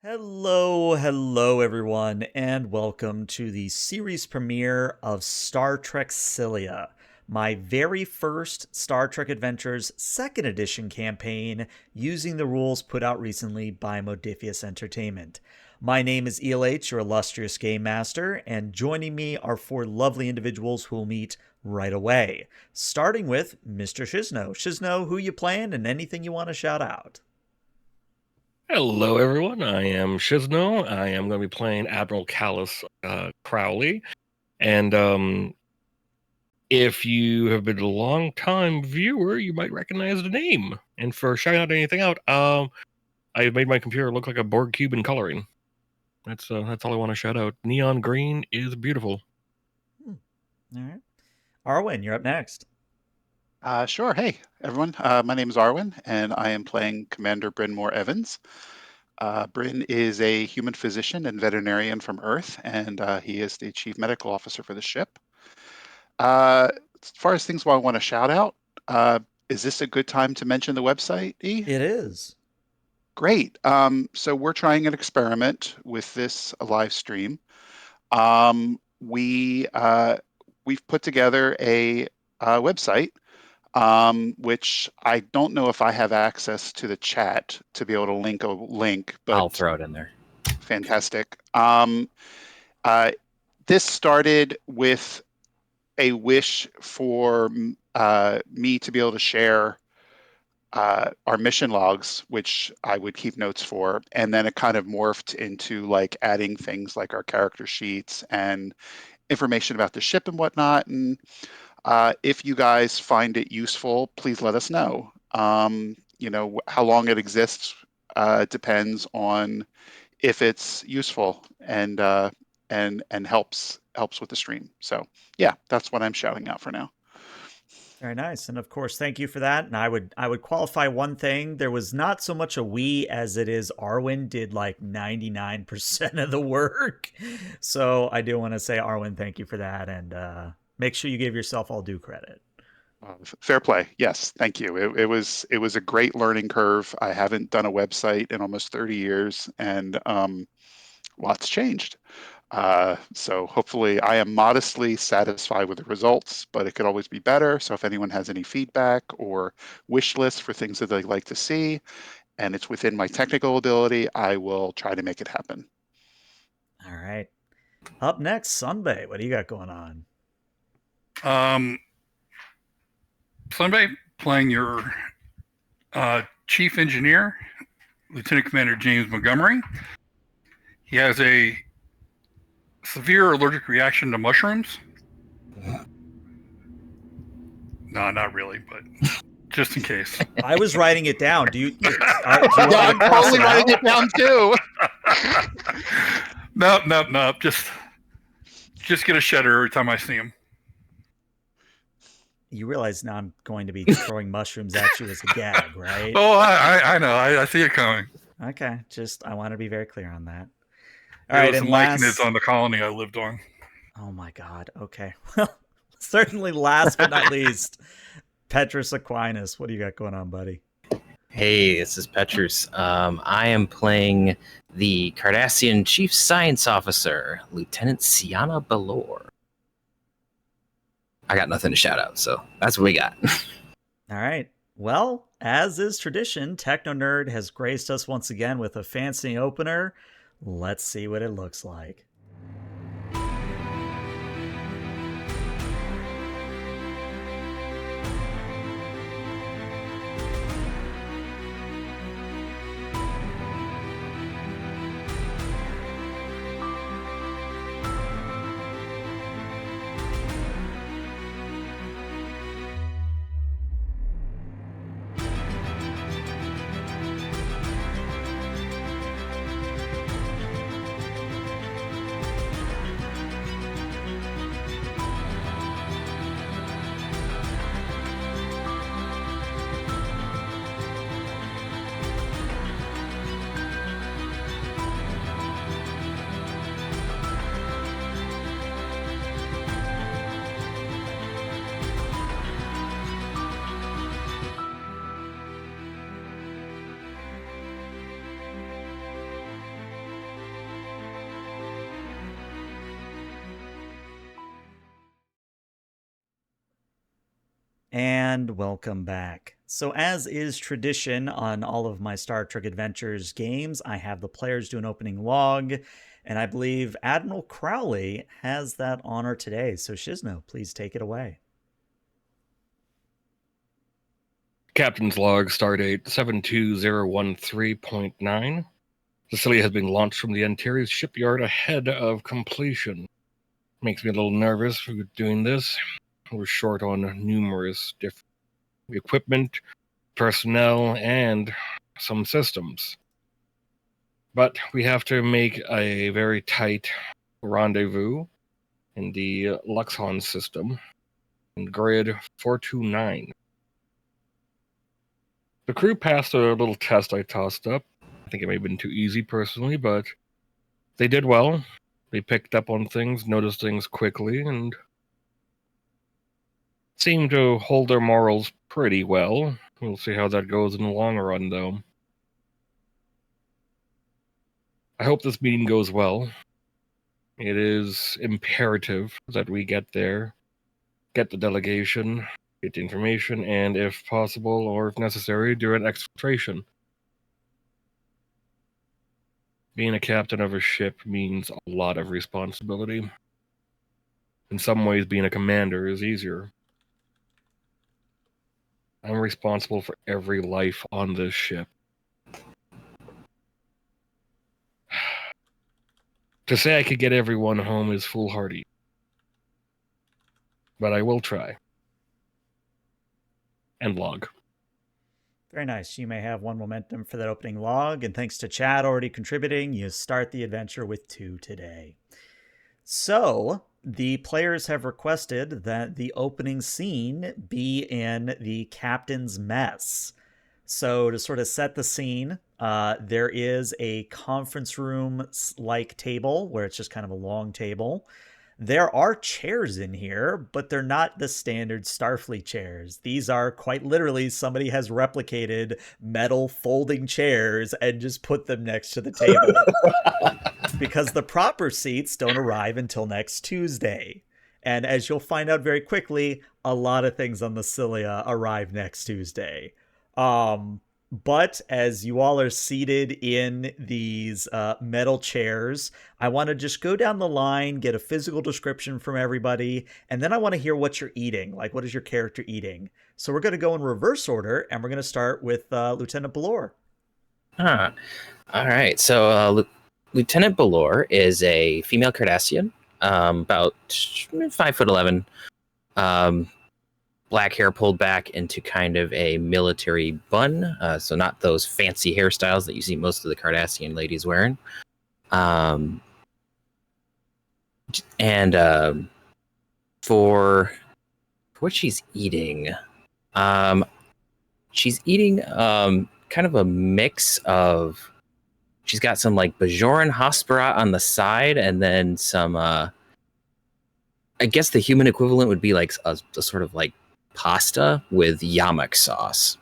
Hello, everyone, and welcome to the series premiere of Star Trek Scylla, my very first Star Trek Adventures 2nd Edition campaign using the rules put out recently by Modiphius Entertainment. My name is ELH, your illustrious game master, and joining me are four lovely individuals who will meet right away, starting with Mr. Shizno. Shizno, who you playing, and anything you want to shout out? Hello, everyone. I am Shizno. I am going to be playing Admiral Callus Crowley. And if you have been a long-time viewer, you might recognize the name. And for shouting out anything out, I made my computer look like a Borg cube in coloring. That's all I want to shout out. Neon green is beautiful. All right. Arwen, you're up next. Sure. Hey, everyone. My name is Arwen, and I am playing Commander Brynmore Evans. Bryn is a human physician and veterinarian from Earth, and he is the chief medical officer for the ship. As far as things I want to shout out, is this a good time to mention the website, E? It is. Great. So we're trying an experiment with this live stream. We've put together a website, which I don't know if I have access to the chat to be able to link a link, but I'll throw it in there. Fantastic. This started with a wish for me to be able to share our mission logs, which I would keep notes for, and then it kind of morphed into like adding things like our character sheets and information about the ship and whatnot. And if you guys find it useful, please let us know. How long it exists depends on if it's useful and helps with the stream. So yeah, that's what I'm shouting out for now. Very nice. And of course, thank you for that. And I would qualify one thing. There was not so much a we as it is Arwen did like 99% of the work. So I do want to say, Arwen, thank you for that. And make sure you give yourself all due credit. Fair play. Yes. Thank you. It was a great learning curve. I haven't done a website in almost 30 years, and lots changed. So hopefully I am modestly satisfied with the results, but it could always be better. So if anyone has any feedback or wish lists for things that they'd like to see, and it's within my technical ability, I will try to make it happen. All right. Up next, Sunbay. What do you got going on? Sunbay, playing your chief engineer, Lieutenant Commander James Montgomery. He has a severe allergic reaction to mushrooms. No, not really, but just in case. I was writing it down. Do you I'm totally writing it down too. No. Just get a shudder every time I see him. You realize now I'm going to be throwing mushrooms at you as a gag, right? Oh, I know. I see it coming. Okay. I want to be very clear on that. All right, and last on the colony I lived on. Oh my God. Okay. Well, certainly last but not least, Petrus Aquinas. What do you got going on, buddy? Hey, this is Petrus. I am playing the Cardassian Chief Science Officer, Lieutenant Sienna Belor. I got nothing to shout out, so that's what we got. All right. Well, as is tradition, Techno Nerd has graced us once again with a fancy opener. Let's see what it looks like. And welcome back. So, as is tradition on all of my Star Trek Adventures games, I have the players do an opening log, and I believe Admiral Crowley has that honor today. So, Shizno, please take it away. Captain's log, stardate 72013.9. Scylla has been launched from the Antares shipyard ahead of completion. Makes me a little nervous for doing this. We're short on numerous different equipment, personnel, and some systems. But we have to make a very tight rendezvous in the Luxon system in grid 429. The crew passed a little test I tossed up. I think it may have been too easy personally, but they did well. They picked up on things, noticed things quickly, and seemed to hold their morals pretty well. We'll see how that goes in the long run, though. I hope this meeting goes well. It is imperative that we get there, get the delegation, get the information, and if possible, or if necessary, do an exfiltration. Being a captain of a ship means a lot of responsibility. In some ways, being a commander is easier. I'm responsible for every life on this ship. To say I could get everyone home is foolhardy. But I will try. And log. Very nice. You may have 1 momentum for that opening log, and thanks to Chad already contributing, you start the adventure with 2 today. So, the players have requested that the opening scene be in the captain's mess. So, to sort of set the scene, there is a conference room-like table where it's just kind of a long table. There are chairs in here, but they're not the standard Starfleet chairs. These are quite literally somebody has replicated metal folding chairs and just put them next to the table. Because the proper seats don't arrive until next Tuesday. And as you'll find out very quickly, a lot of things on the Scylla arrive next Tuesday. But as you all are seated in these metal chairs, I want to just go down the line, get a physical description from everybody, and then I want to hear what you're eating. Like, what is your character eating? So we're going to go in reverse order, and we're going to start with Lieutenant Belor. All right. So Lieutenant Belor is a female Cardassian, about 5'11", black hair pulled back into kind of a military bun, so not those fancy hairstyles that you see most of the Cardassian ladies wearing. For what she's eating, she's eating kind of a mix of. She's got some like Bajoran Hasperat on the side, and then some. I guess the human equivalent would be like a sort of like pasta with yamak sauce.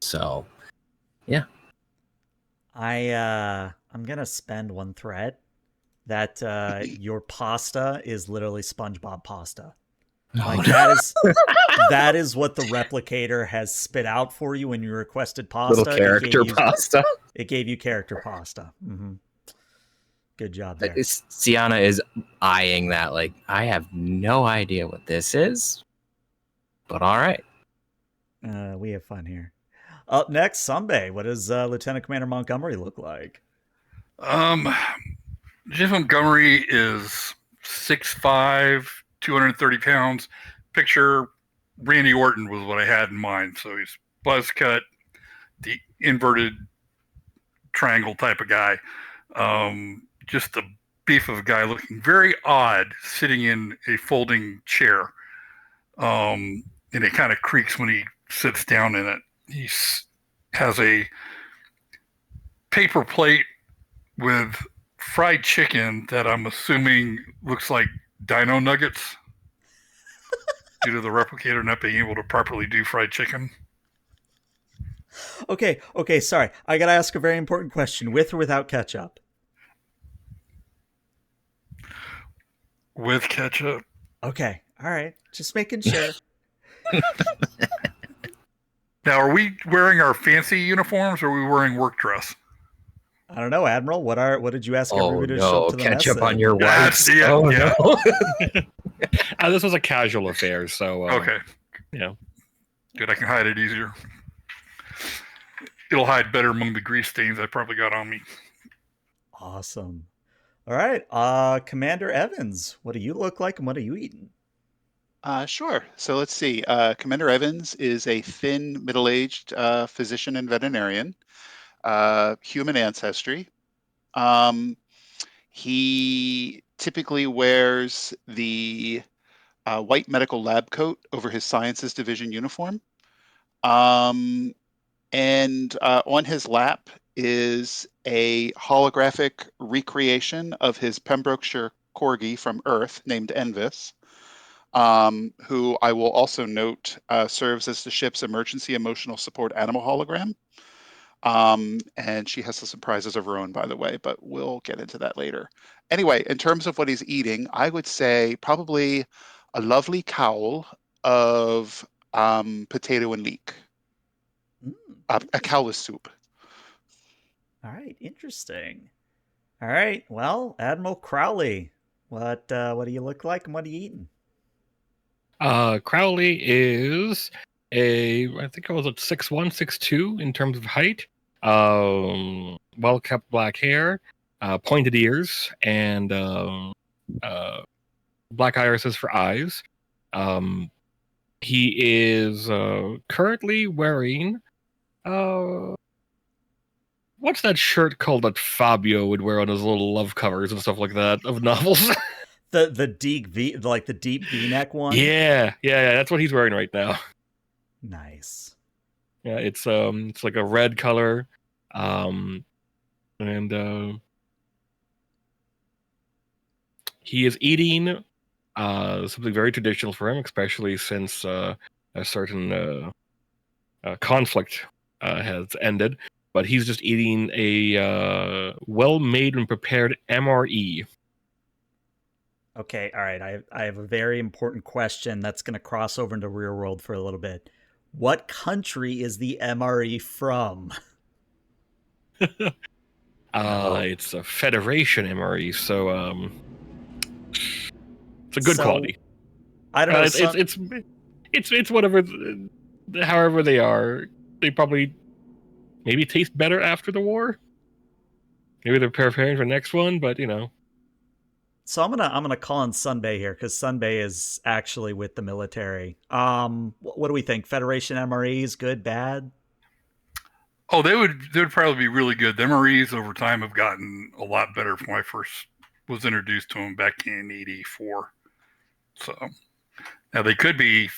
So, yeah. I'm gonna spend 1 threat that your pasta is literally SpongeBob pasta. Like that is what the replicator has spit out for you when you requested pasta. Little character pasta. It gave you character pasta. Mm-hmm. Good job there. Sienna is eyeing that like, I have no idea what this is, but all right. We have fun here. Up next, Sunbay. What does Lieutenant Commander Montgomery look like? James Montgomery is 6'5", 230 pounds. Picture Randy Orton was what I had in mind. So he's buzz cut, the inverted triangle type of guy. Just the beef of a guy looking very odd sitting in a folding chair. And it kind of creaks when he sits down in it. He has a paper plate with fried chicken that I'm assuming looks like dino nuggets due to the replicator not being able to properly do fried chicken. Okay, sorry. I gotta ask a very important question. With or without ketchup? With ketchup. Okay, All right, just making sure. Now, are we wearing our fancy uniforms or are we wearing work dress? I don't know, Admiral. What did you ask Oh everybody to show up no, to the catch mess up on in? your That's- whites. yeah, Oh yeah. no. This was a casual affair, so Okay. Yeah. Good, I can hide it easier. It'll hide better among the grease stains I probably got on me. Awesome. All right, Commander Evans, what do you look like and what are you eating? Sure. So let's see. Commander Evans is a thin, middle-aged physician and veterinarian, human ancestry. He typically wears the white medical lab coat over his sciences division uniform. And on his lap is a holographic recreation of his Pembrokeshire corgi from Earth named Envis, who I will also note serves as the ship's emergency emotional support animal hologram. And she has some surprises of her own, by the way, but we'll get into that later. Anyway, in terms of what he's eating, I would say probably a lovely cowl of potato and leek, a Interesting. cowless soup. All right, interesting. All right, well, Admiral Crowley, what do you look like and what are you eating? Crowley is I think I was at 6'1", 6'2" in terms of height. Well kept black hair, pointed ears, and black irises for eyes. He is currently wearing what's that shirt called that Fabio would wear on his little love covers and stuff like that of novels? The deep V, like the deep V-neck one. Yeah, that's what he's wearing right now. Nice. Yeah, it's like a red color, and he is eating something very traditional for him, especially since a certain conflict has ended. But he's just eating a well-made and prepared MRE. Okay, all right. I have a very important question that's going to cross over into real world for a little bit. What country is the MRE from? It's a Federation MRE, so it's a good quality. I don't know. It's whatever, however they are. They probably maybe taste better after the war. Maybe they're preparing for the next one, but you know. So I'm gonna call on Sunbay here because Sunbay is actually with the military. What do we think? Federation MREs, good, bad? Oh, they would probably be really good. The MREs over time have gotten a lot better from when I first was introduced to them back in '84. So now they could be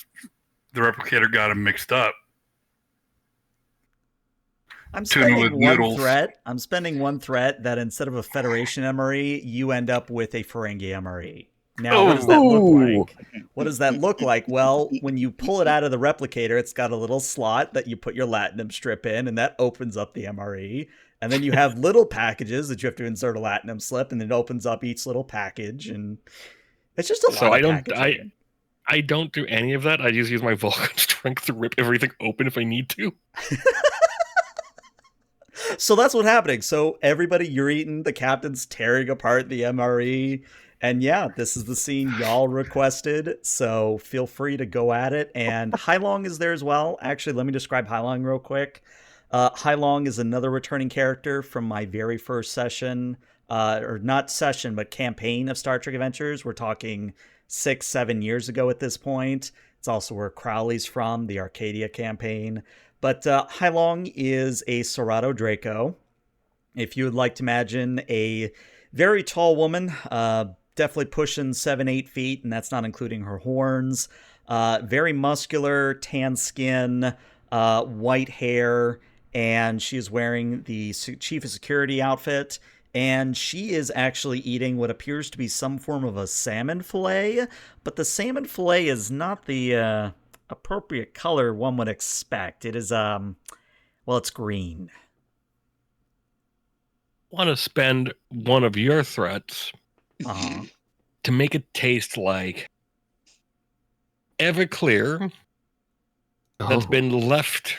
the replicator got them mixed up. I'm Tuna spending with one noodles. threat. I'm spending one threat that instead of a Federation MRE, you end up with a Ferengi MRE. Now, what does that look like? What does that look like? Well, when you pull it out of the replicator, it's got a little slot that you put your latinum strip in, and that opens up the MRE. And then you have little packages that you have to insert a latinum slip, and it opens up each little package, and it's just a lot of packaging. I don't do any of that. I just use my Vulcan strength to rip everything open if I need to. So that's what's happening. So everybody, you're eating, the captain's tearing apart the MRE. And yeah, this is the scene y'all requested. So feel free to go at it. And Hailong is there as well. Actually, let me describe Hailong real quick. Hailong is another returning character from my very first session, or not session, but campaign of Star Trek Adventures. We're talking 6-7 years ago at this point. It's also where Crowley's from, the Arcadia campaign. But Hailong is a Serato Draco. If you would like to imagine a very tall woman, definitely pushing 7-8 feet, and that's not including her horns. Very muscular, tan skin, white hair, and she is wearing the Chief of Security outfit. And she is actually eating what appears to be some form of a salmon fillet, but the salmon fillet is not the appropriate color one would expect. It is well, it's green. Want to spend one of your threats Uh-huh. to make it taste like Everclear that's been left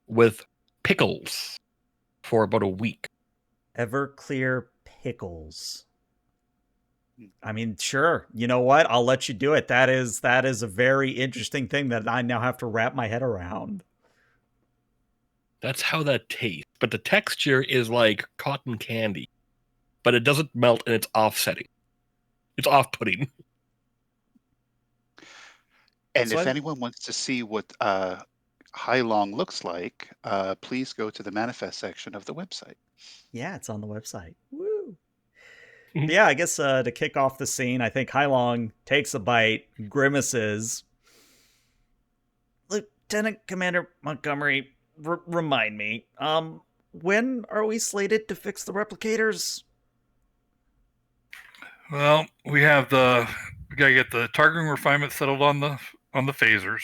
with pickles for about a week. Everclear pickles. I mean, sure. You know what? I'll let you do it. That is a very interesting thing that I now have to wrap my head around. That's how that tastes. But the texture is like cotton candy. But it doesn't melt and it's offsetting. It's off-putting. And So if anyone wants to see what Hai Long looks like, please go to the manifest section of the website. Yeah, it's on the website. Woo! But yeah, I guess to kick off the scene, I think Hai Long takes a bite, grimaces. Lieutenant Commander Montgomery, remind me, when are we slated to fix the replicators? Well, we gotta get the targeting refinement settled on the phasers.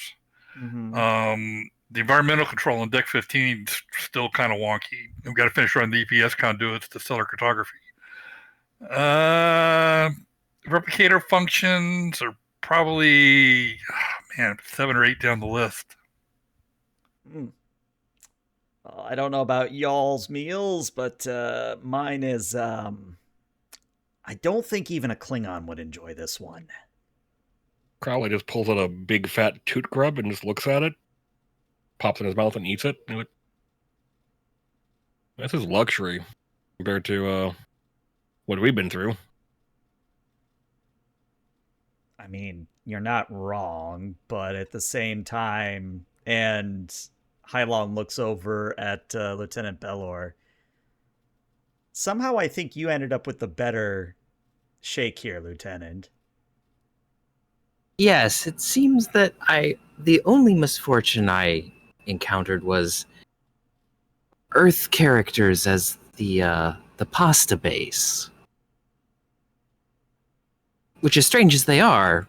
Mm-hmm. The environmental control on deck 15 is still kind of wonky. We've got to finish running the EPS conduits to stellar cartography. Replicator functions are probably 7 or 8 down the list. I don't know about y'all's meals, but mine is I don't think even a Klingon would enjoy this one. Crowley just pulls out a big fat toot grub and just looks at it, pops in his mouth and eats it. This is luxury compared to what we've been through. I mean, you're not wrong, but at the same time, and Hai Long looks over at Lieutenant Belor. Somehow I think you ended up with the better shake here, Lieutenant. Yes, it seems that the only misfortune I encountered was Earth characters as the pasta base. Which, as strange as they are,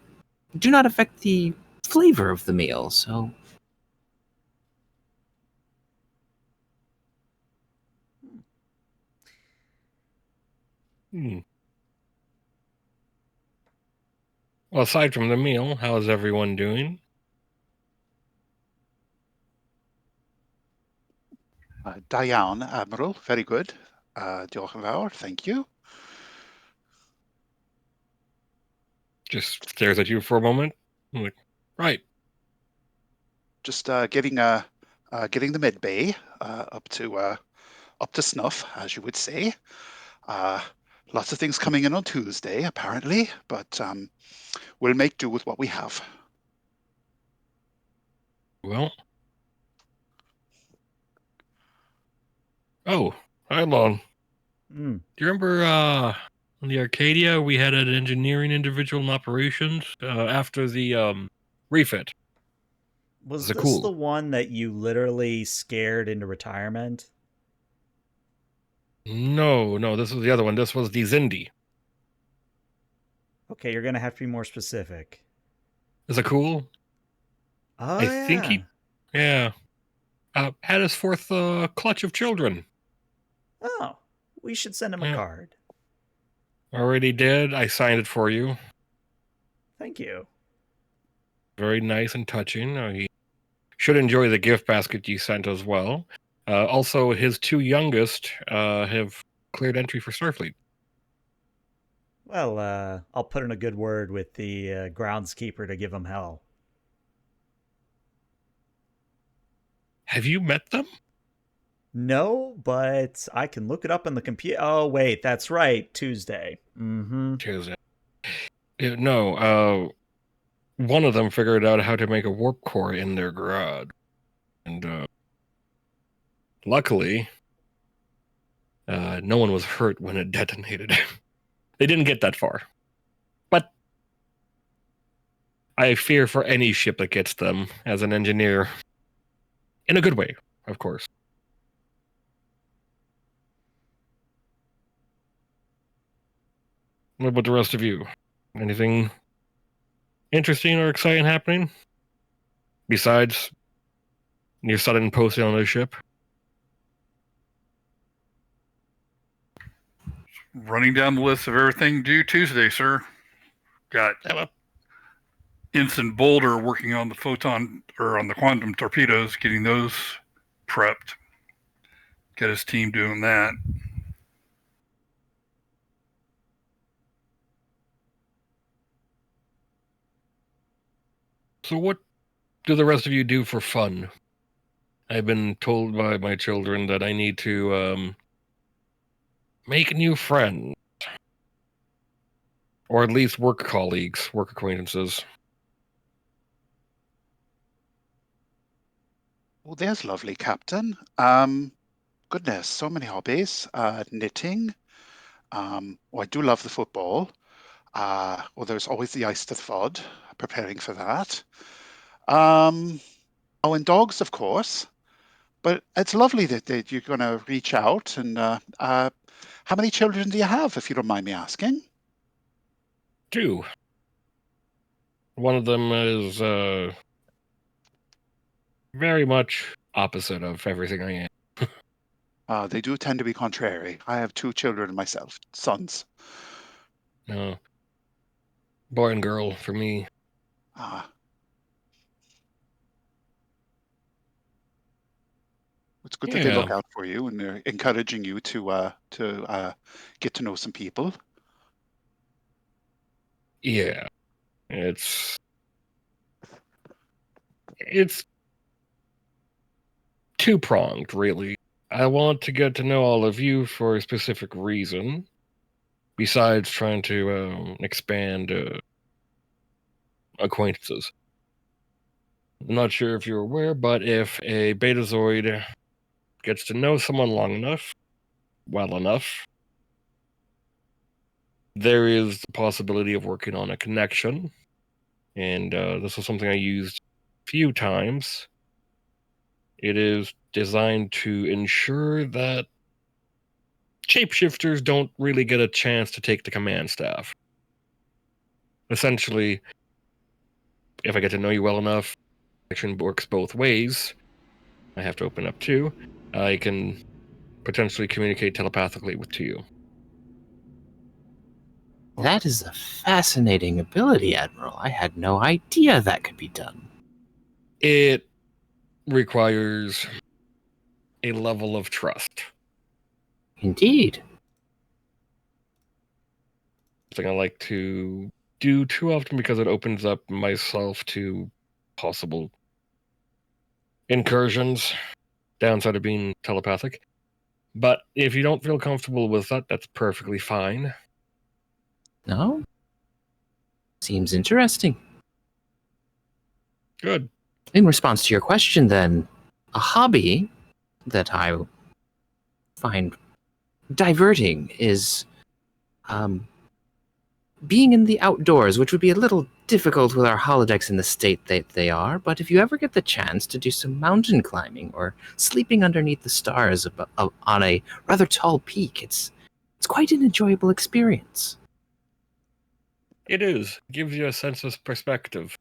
do not affect the flavor of the meal, so... Well, aside from the meal, how's everyone doing? Diane, Admiral, very good. Diolch yn fawr, thank you. Just stares at you for a moment. I'm like, right. Just getting the mid bay up to snuff, as you would say. Lots of things coming in on Tuesday, apparently, but we'll make do with what we have. Well. Oh, hi, Long. Do you remember on the Arcadia we had an engineering individual in operations after the refit? Was this the one that you literally scared into retirement? No, this was the other one. This was the Zindi. Okay, you're gonna have to be more specific. Is it cool? Oh, I think he, had his fourth clutch of children. Oh, we should send him a card. Already did. I signed it for you. Thank you. Very nice and touching. He should enjoy the gift basket you sent as well. Also, his two youngest have cleared entry for Starfleet. Well, I'll put in a good word with the groundskeeper to give him hell. Have you met them? No, but I can look it up on the computer. Oh, wait, that's right. Tuesday. Mm-hmm. Tuesday. No, one of them figured out how to make a warp core in their garage. And luckily, no one was hurt when it detonated. They didn't get that far. But I fear for any ship that gets them as an engineer. In a good way, of course. What about the rest of you? Anything interesting or exciting happening? Besides your sudden posting on the ship? Running down the list of everything due Tuesday, sir. Got Ensign Boulder working on the photon or on the quantum torpedoes, getting those prepped. Get his team doing that. So what do the rest of you do for fun? I've been told by my children that I need to make new friends. Or at least work colleagues, work acquaintances. Oh, there's lovely, Captain. Goodness, so many hobbies. Knitting. I do love the football. There's always the ice to the fod, preparing for that. And dogs, of course. But it's lovely that you're going to reach out. And how many children do you have, if you don't mind me asking? 2. One of them is very much opposite of everything I am. They do tend to be contrary. I have 2 children myself, sons. Boy and girl for me. It's good that they look out for you and they're encouraging you to get to know some people. Yeah, it's two-pronged, really. I want to get to know all of you for a specific reason, besides trying to expand acquaintances. I'm not sure if you're aware, but if a Betazoid gets to know someone long enough, well enough, there is the possibility of working on a connection. And this is something I used a few times. It is designed to ensure that shapeshifters don't really get a chance to take the command staff. Essentially, if I get to know you well enough, connection works both ways. I have to open up too. I can potentially communicate telepathically with you. That is a fascinating ability, Admiral. I had no idea that could be done. It requires a level of trust. Indeed. Something I like to do too often because it opens up myself to possible incursions, downside of being telepathic. But if you don't feel comfortable with that, that's perfectly fine. No? Seems interesting. Good. In response to your question, then, a hobby that I find diverting is being in the outdoors, which would be a little difficult with our holodecks in the state that they are, but if you ever get the chance to do some mountain climbing or sleeping underneath the stars on a rather tall peak, it's quite an enjoyable experience. It is. It gives you a sense of perspective,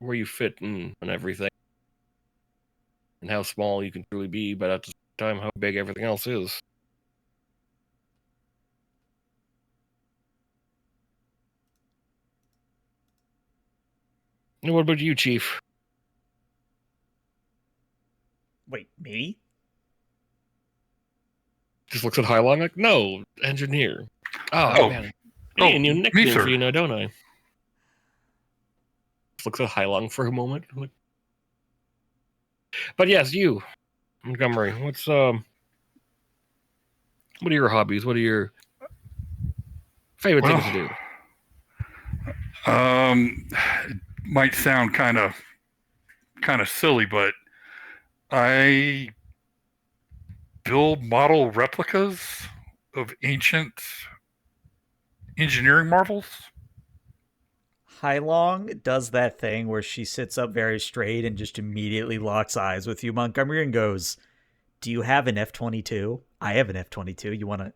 where you fit in and everything, and how small you can truly be, but at the same time, how big everything else is. And what about you, Chief? Wait, me? Just looks at Hylon like, no, engineer. Oh, man. I need a new nickname for you now, don't I? Just looks at Hylon for a moment. But yes, you, Montgomery, what are your hobbies? What are your favorite things to do? It might sound kind of silly, but I build model replicas of ancient engineering marvels. Hailong does that thing where she sits up very straight and just immediately locks eyes with you, Montgomery, and goes, "Do you have an F-22? I have an F-22. You wanna,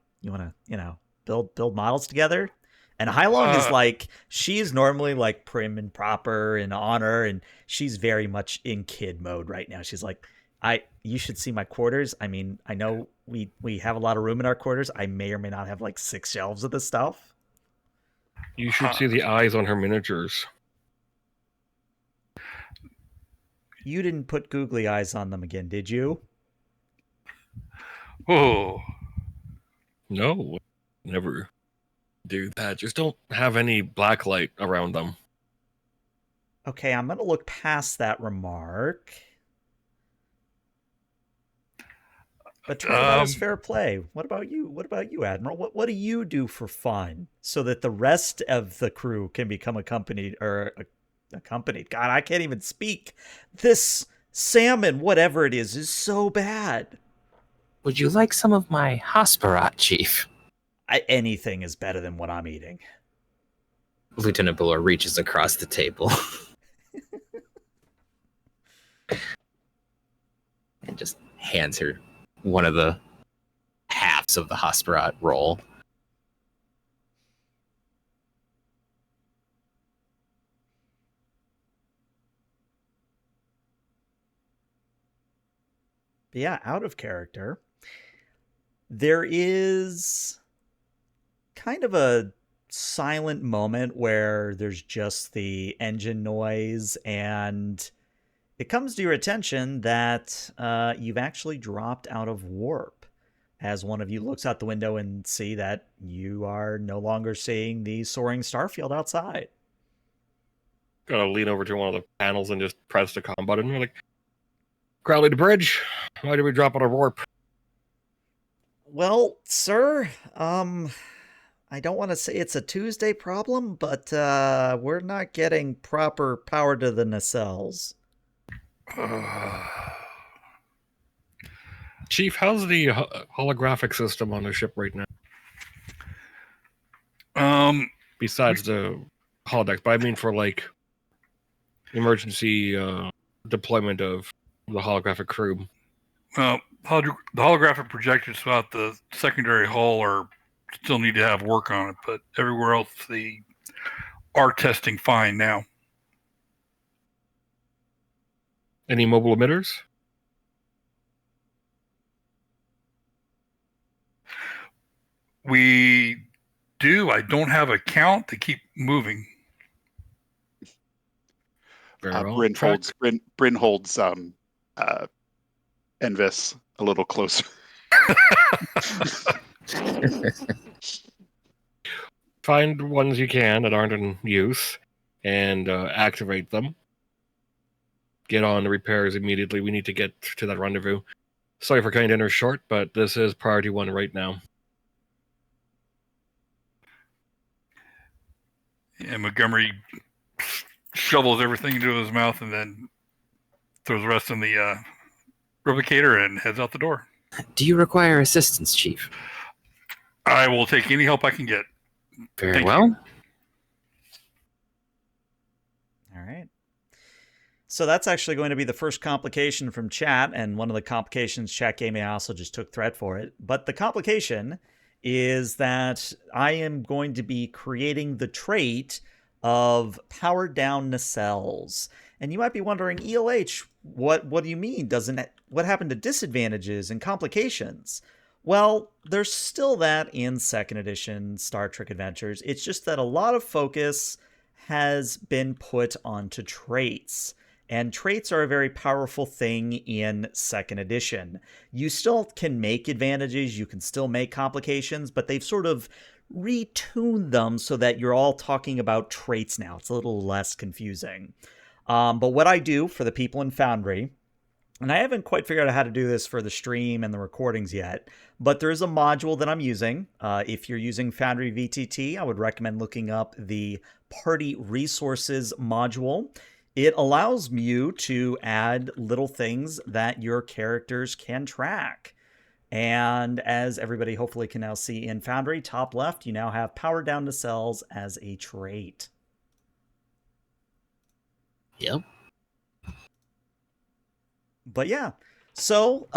build models together?" And Hailong is like, she's normally like prim and proper and on her, and she's very much in kid mode right now. She's like, you should see my quarters. I mean, I know we have a lot of room in our quarters. I may or may not have like 6 shelves of this stuff. You should see the eyes on her miniatures. You didn't put googly eyes on them again, did you? Oh, No, never do that. Just don't have any black light around them. Okay, I'm going to look past that remark. But that is fair play. What about you? What about you, Admiral? What do you do for fun so that the rest of the crew can become accompanied? God, I can't even speak. This salmon, whatever it is so bad. Would you like some of my Hasperat, Chief? Anything is better than what I'm eating. Lieutenant Buller reaches across the table and just hands her one of the halves of the Hasperat roll. But yeah, out of character. There is kind of a silent moment where there's just the engine noise, and it comes to your attention that you've actually dropped out of warp as one of you looks out the window and see that you are no longer seeing the soaring starfield outside. Gotta lean over to one of the panels and just press the comm button. We're like, Crowley to bridge. Why did we drop out of warp? Well, sir, I don't want to say it's a Tuesday problem, but we're not getting proper power to the nacelles. Chief, how's the holographic system on the ship right now? Besides the holodecks, but I mean for like emergency deployment of the holographic crew. the holographic projectors throughout the secondary hull still need to have work on it, but everywhere else they are testing fine now. Any mobile emitters? We do. I don't have a count. They keep moving. Bryn holds Envis a little closer. Find ones you can that aren't in use and activate them. Get on the repairs immediately. We need to get to that rendezvous. Sorry for cutting dinner short, but this is priority 1 right now. And Montgomery shovels everything into his mouth and then throws the rest in the replicator and heads out the door. Do you require assistance, Chief? I will take any help I can get. Very Thank well. you. All right. So that's actually going to be the first complication from chat, and one of the complications chat gave me, I also just took threat for it. But the complication is that I am going to be creating the trait of powered down nacelles. And you might be wondering, ELH, what do you mean? What happened to disadvantages and complications? Well, there's still that in 2nd edition Star Trek Adventures. It's just that a lot of focus has been put onto traits. And traits are a very powerful thing in 2nd edition. You still can make advantages, you can still make complications, but they've sort of retuned them so that you're all talking about traits now. It's a little less confusing. But what I do for the people in Foundry, and I haven't quite figured out how to do this for the stream and the recordings yet, but there is a module that I'm using. If you're using Foundry VTT, I would recommend looking up the Party Resources module. It allows you to add little things that your characters can track. And as everybody hopefully can now see in Foundry, top left, you now have powered down nacelles as a trait. Yep. But yeah, so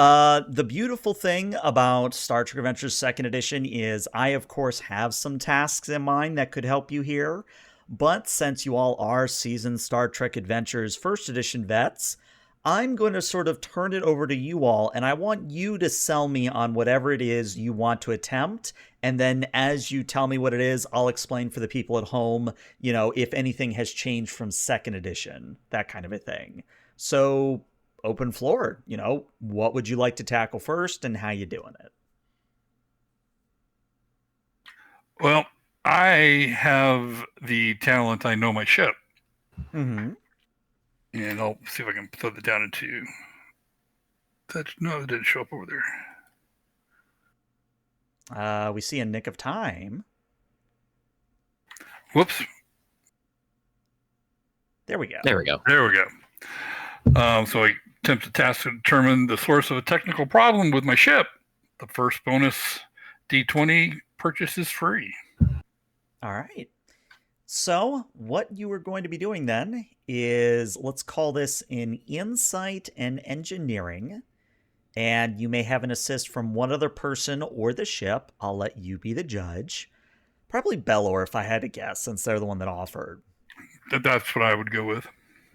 the beautiful thing about Star Trek Adventures 2nd Edition is I, of course, have some tasks in mind that could help you here. But since you all are seasoned Star Trek Adventures 1st Edition vets, I'm going to sort of turn it over to you all, and I want you to sell me on whatever it is you want to attempt. And then as you tell me what it is, I'll explain for the people at home, if anything has changed from 2nd Edition, that kind of a thing. So open floor, what would you like to tackle first and how you doing it? Well, I have the talent. I know my ship, Mm-hmm. and I'll see if I can throw that down into. No, it didn't show up over there. We see a nick of time. Whoops. There we go. There we go. There we go. So I attempt a task to determine the source of a technical problem with my ship. The first bonus D20 purchase is free. All right. So what you are going to be doing then is, let's call this an insight and engineering. And you may have an assist from one other person or the ship. I'll let you be the judge. Probably Bellor, if I had to guess, since they're the one that offered. That's what I would go with.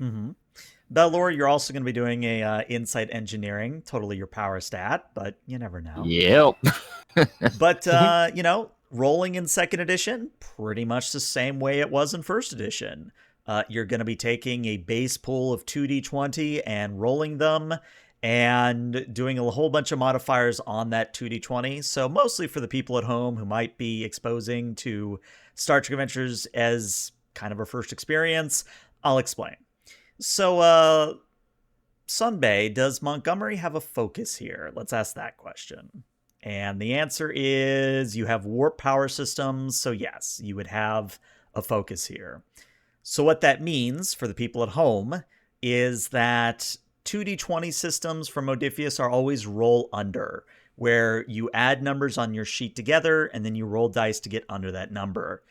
Mm-hmm. Bellor, you're also going to be doing a insight engineering, totally your power stat, but you never know. Yep. But, rolling in second edition, pretty much the same way it was in first edition. You're going to be taking a base pool of 2d20 and rolling them and doing a whole bunch of modifiers on that 2d20. So mostly for the people at home who might be exposing to Star Trek Adventures as kind of a first experience, I'll explain. So, Sunbay, does Montgomery have a focus here? Let's ask that question. And the answer is you have warp power systems, so yes, you would have a focus here. So what that means for the people at home is that 2d20 systems from Modiphius are always roll under, where you add numbers on your sheet together and then you roll dice to get under that number.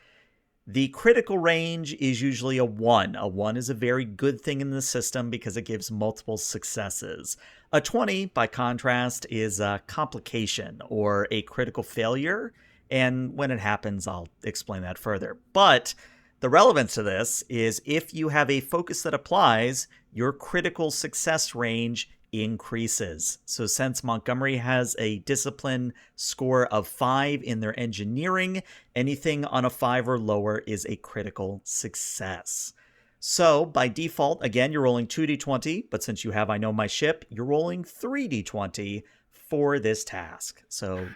The critical range is usually a 1. A 1 is a very good thing in the system because it gives multiple successes. A 20, by contrast, is a complication or a critical failure, and when it happens, I'll explain that further. But the relevance to this is if you have a focus that applies, your critical success range increases. So since Montgomery has a discipline score of 5 in their engineering, anything on a 5 or lower is a critical success. So by default, again, you're rolling 2d20, but since you have I Know My Ship, you're rolling 3d20 for this task. So,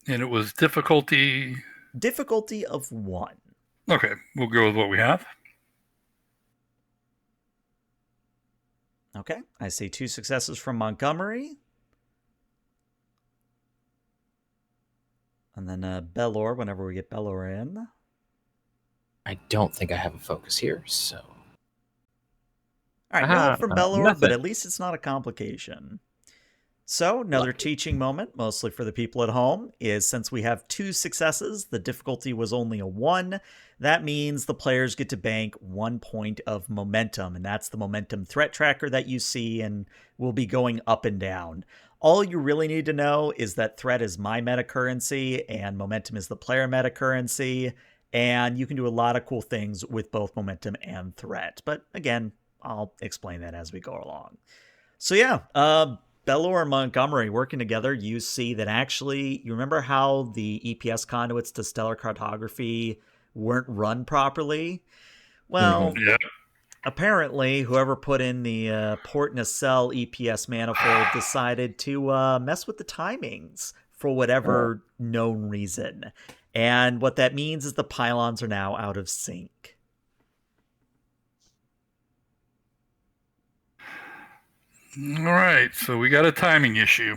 And it was difficulty of 1. Okay, we'll go with what we have. Okay, I see 2 successes from Montgomery. And then Bellor, whenever we get Bellor in. I don't think I have a focus here, so. All right, no from Bellor, nothing. but at least it's not a complication. So another Lucky. teaching moment, mostly for the people at home, is since we have 2 successes, the difficulty was only a 1. That means the players get to bank 1 point of momentum, and that's the momentum threat tracker that you see and will be going up and down. All you really need to know is that threat is my meta currency and momentum is the player meta currency, and you can do a lot of cool things with both momentum and threat. But again, I'll explain that as we go along. So yeah, Bellor and Montgomery working together, you see that actually, you remember how the EPS conduits to stellar cartography weren't run properly? Well, Yeah. apparently, whoever put in the port nacelle EPS manifold decided to mess with the timings for whatever known reason. And what that means is the pylons are now out of sync. All right, so we got a timing issue.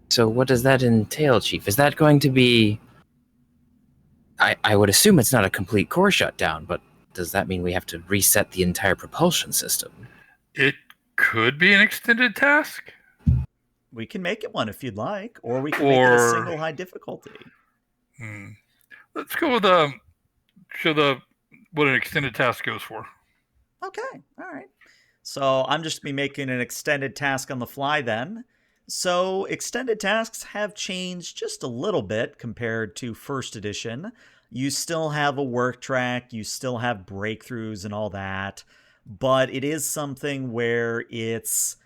So what does that entail, Chief? Is that going to be... I would assume it's not a complete core shutdown, but does that mean we have to reset the entire propulsion system? It could be an extended task. We can make it one if you'd like, or we can make it a single high difficulty. Let's go with what an extended task goes for. Okay, all right. So I'm just going to be making an extended task on the fly then. So extended tasks have changed just a little bit compared to first edition. You still have a work track, you still have breakthroughs and all that, but it is something where it's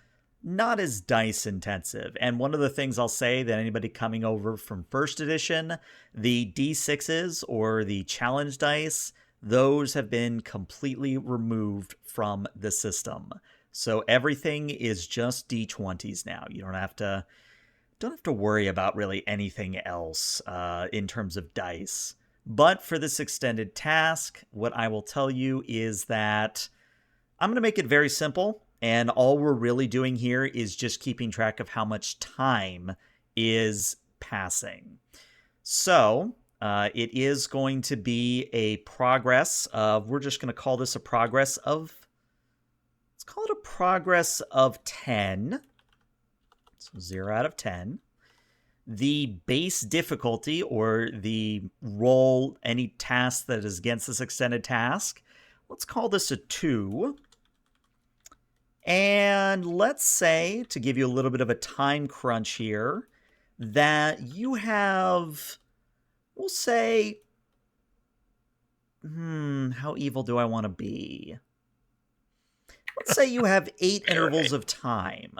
not as dice intensive. And one of the things I'll say that anybody coming over from first edition, the D6s or the challenge dice, those have been completely removed from the system. So everything is just D20s now. You don't have to worry about really anything else in terms of dice. But for this extended task, what I will tell you is that I'm going to make it very simple, and all we're really doing here is just keeping track of how much time is passing. So it is going to be a progress of, we're just going to call this a progress of, let's call it a progress of 10. So 0 out of 10. The base difficulty, or the roll any task that is against this extended task, let's call this a 2. And let's say, to give you a little bit of a time crunch here, that you have, we'll say, how evil do I want to be? Let's say you have 8 intervals of time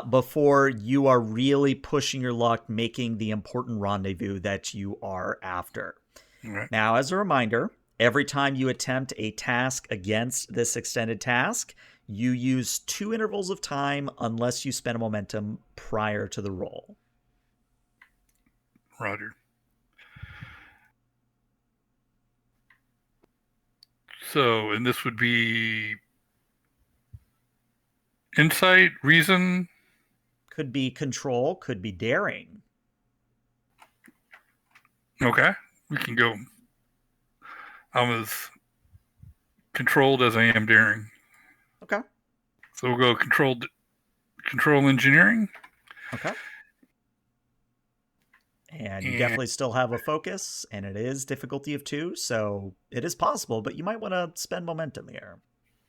before you are really pushing your luck, making the important rendezvous that you are after. Right. Now, as a reminder, every time you attempt a task against this extended task, you use 2 intervals of time unless you spend a momentum prior to the roll. Roger. So, and this would be insight, reason. Could be control, could be daring. Okay, we can go. I'm as controlled as I am daring. Okay. So we'll go control engineering. Okay. And you definitely still have a focus, and it is difficulty of 2, so it is possible, but you might want to spend momentum here.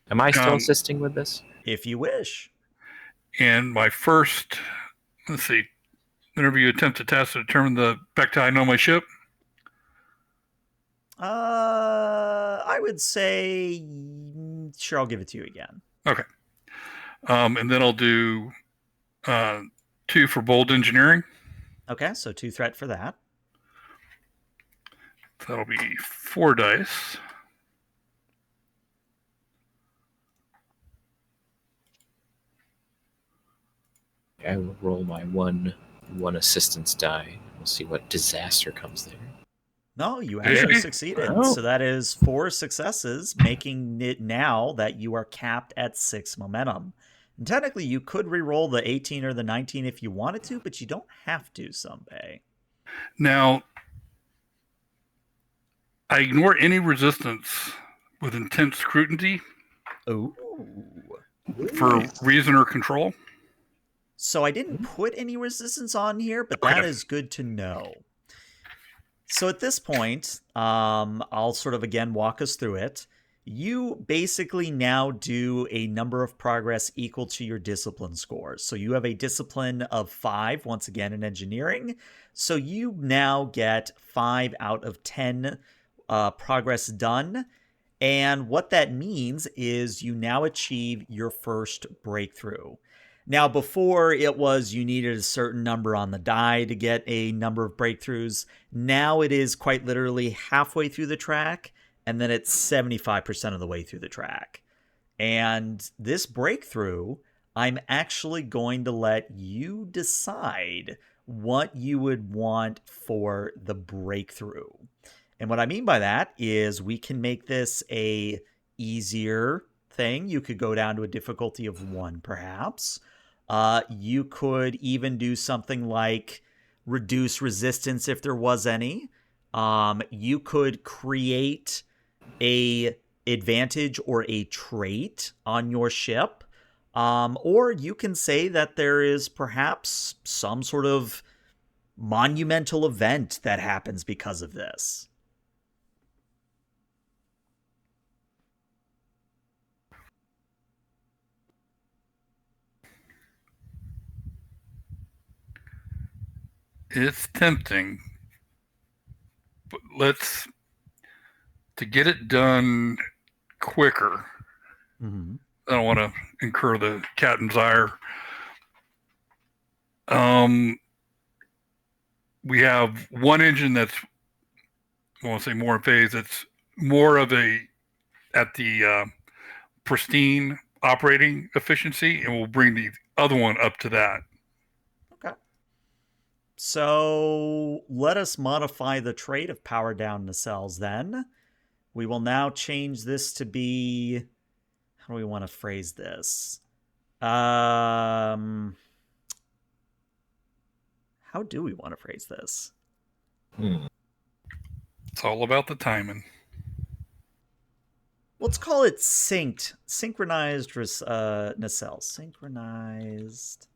Am I still assisting with this? If you wish. And my first, let's see, whenever you attempt a task to determine the Bacti I know my ship. I would say, sure, I'll give it to you again. Okay. And then I'll do 2 for bold engineering. Okay, so 2 threat for that. That'll be 4 dice. I will roll my one assistance die. We'll see what disaster comes there. No, you actually succeeded. Oh. So that is 4 successes, making it now that you are capped at 6 momentum. And technically, you could re-roll the 18 or the 19 if you wanted to, but you don't have to, Sunbay. Now, I ignore any resistance with intense scrutiny. Ooh. For reason or control. So I didn't put any resistance on here, but that is good to know. So at this point, I'll sort of again walk us through it. You basically now do a number of progress equal to your discipline scores. So you have a discipline of 5, once again in engineering. So you now get 5 out of 10 progress done. And what that means is you now achieve your first breakthrough. Now, before it was you needed a certain number on the die to get a number of breakthroughs. Now it is quite literally halfway through the track, and then it's 75% of the way through the track. And this breakthrough, I'm actually going to let you decide what you would want for the breakthrough. And what I mean by that is we can make this a easier thing. You could go down to a difficulty of 1, perhaps. You could even do something like reduce resistance if there was any. You could create a advantage or a trait on your ship. Or you can say that there is perhaps some sort of monumental event that happens because of this. It's tempting, but to get it done quicker. Mm-hmm. I don't want to incur the captain's ire. We have one engine that's, I want to say more in phase, that's more of at the pristine operating efficiency, and we'll bring the other one up to that. Okay. So let us modify the trait of power down nacelles then. We will now change this to be, how do we want to phrase this? How do we want to phrase this? It's all about the timing. Let's call it synchronized nacelles. Synchronized.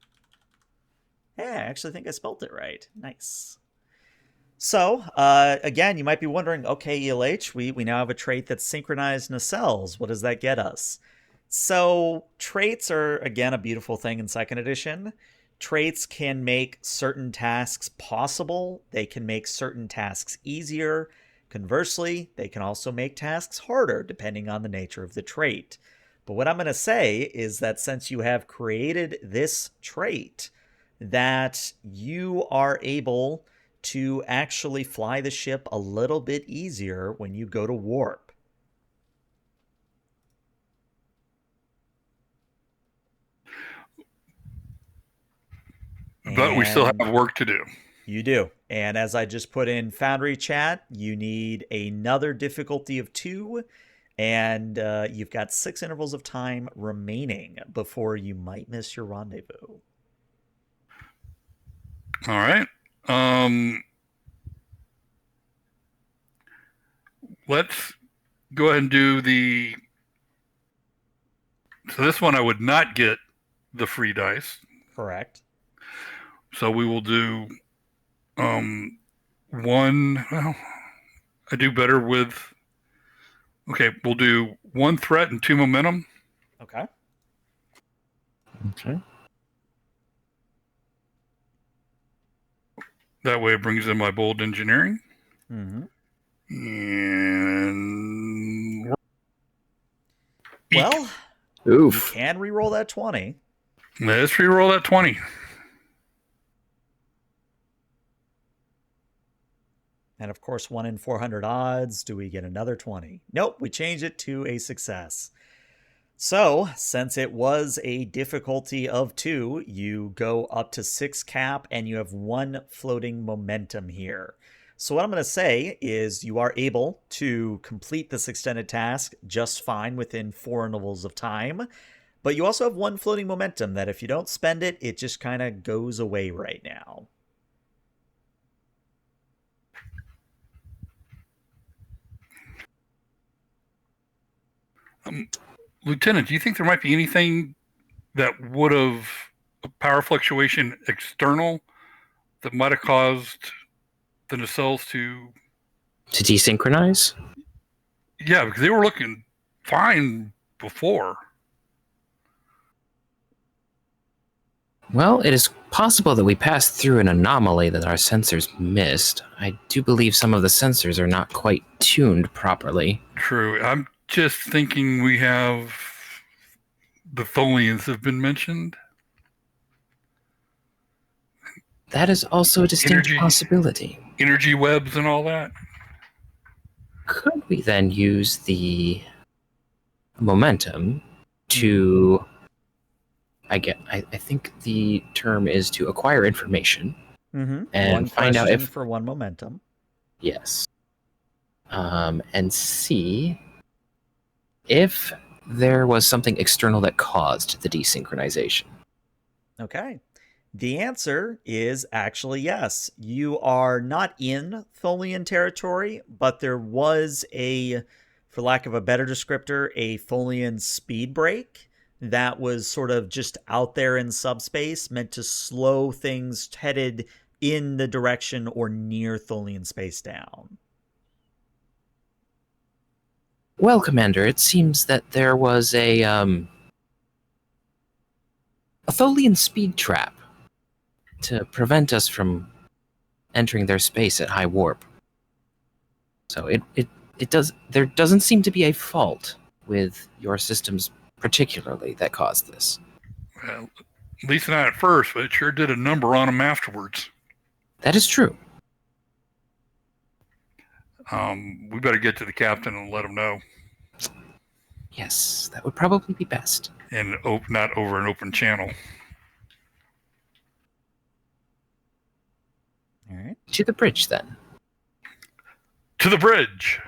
Yeah, I actually think I spelled it right. Nice. So, again, you might be wondering, okay, ELH, we now have a trait that's synchronized nacelles. What does that get us? So, traits are, again, a beautiful thing in 2nd edition. Traits can make certain tasks possible. They can make certain tasks easier. Conversely, they can also make tasks harder, depending on the nature of the trait. But what I'm going to say is that since you have created this trait, that you are able to actually fly the ship a little bit easier when you go to warp. But we still have work to do. You do. And as I just put in Foundry chat, you need another difficulty of 2, and you've got 6 intervals of time remaining before you might miss your rendezvous. All right. Let's go ahead and do the... So this one I would not get the free dice. Correct. So we will do one... Well, I do better with... Okay, we'll do 1 threat and 2 momentum. Okay. Okay. That way it brings in my bold engineering. Mm-hmm. And... Well, Oof. you can re-roll that 20. Let's re-roll that 20. And of course, 1 in 400 odds. Do we get another 20? Nope, we change it to a success. So, since it was a difficulty of 2, you go up to 6 cap and you have 1 floating momentum here. So what I'm going to say is you are able to complete this extended task just fine within 4 intervals of time. But you also have 1 floating momentum that if you don't spend it, it just kind of goes away right now. Lieutenant, do you think there might be anything that would have a power fluctuation external that might have caused the nacelles to desynchronize? Yeah, because they were looking fine before. Well, it is possible that we passed through an anomaly that our sensors missed. I do believe some of the sensors are not quite tuned properly. True. I'm just thinking we have the Tholians have been mentioned. That is also a distinct Energy. possibility. Energy webs and all that. Could we then use the momentum to... I think the term is to acquire information and 1 find out if... for 1 momentum. Yes. And see if there was something external that caused the desynchronization. Okay. The answer is actually yes. You are not in Tholian territory, but there was a, for lack of a better descriptor, a Tholian speed break that was sort of just out there in subspace, meant to slow things headed in the direction or near Tholian space down. Well, Commander, it seems that there was a Tholian speed trap to prevent us from entering their space at high warp. So there doesn't seem to be a fault with your systems particularly that caused this. Well, at least not at first, but it sure did a number on them afterwards. That is true. We better get to the captain and let him know. Yes, that would probably be best. And not over an open channel. All right. To the bridge, then. To the bridge.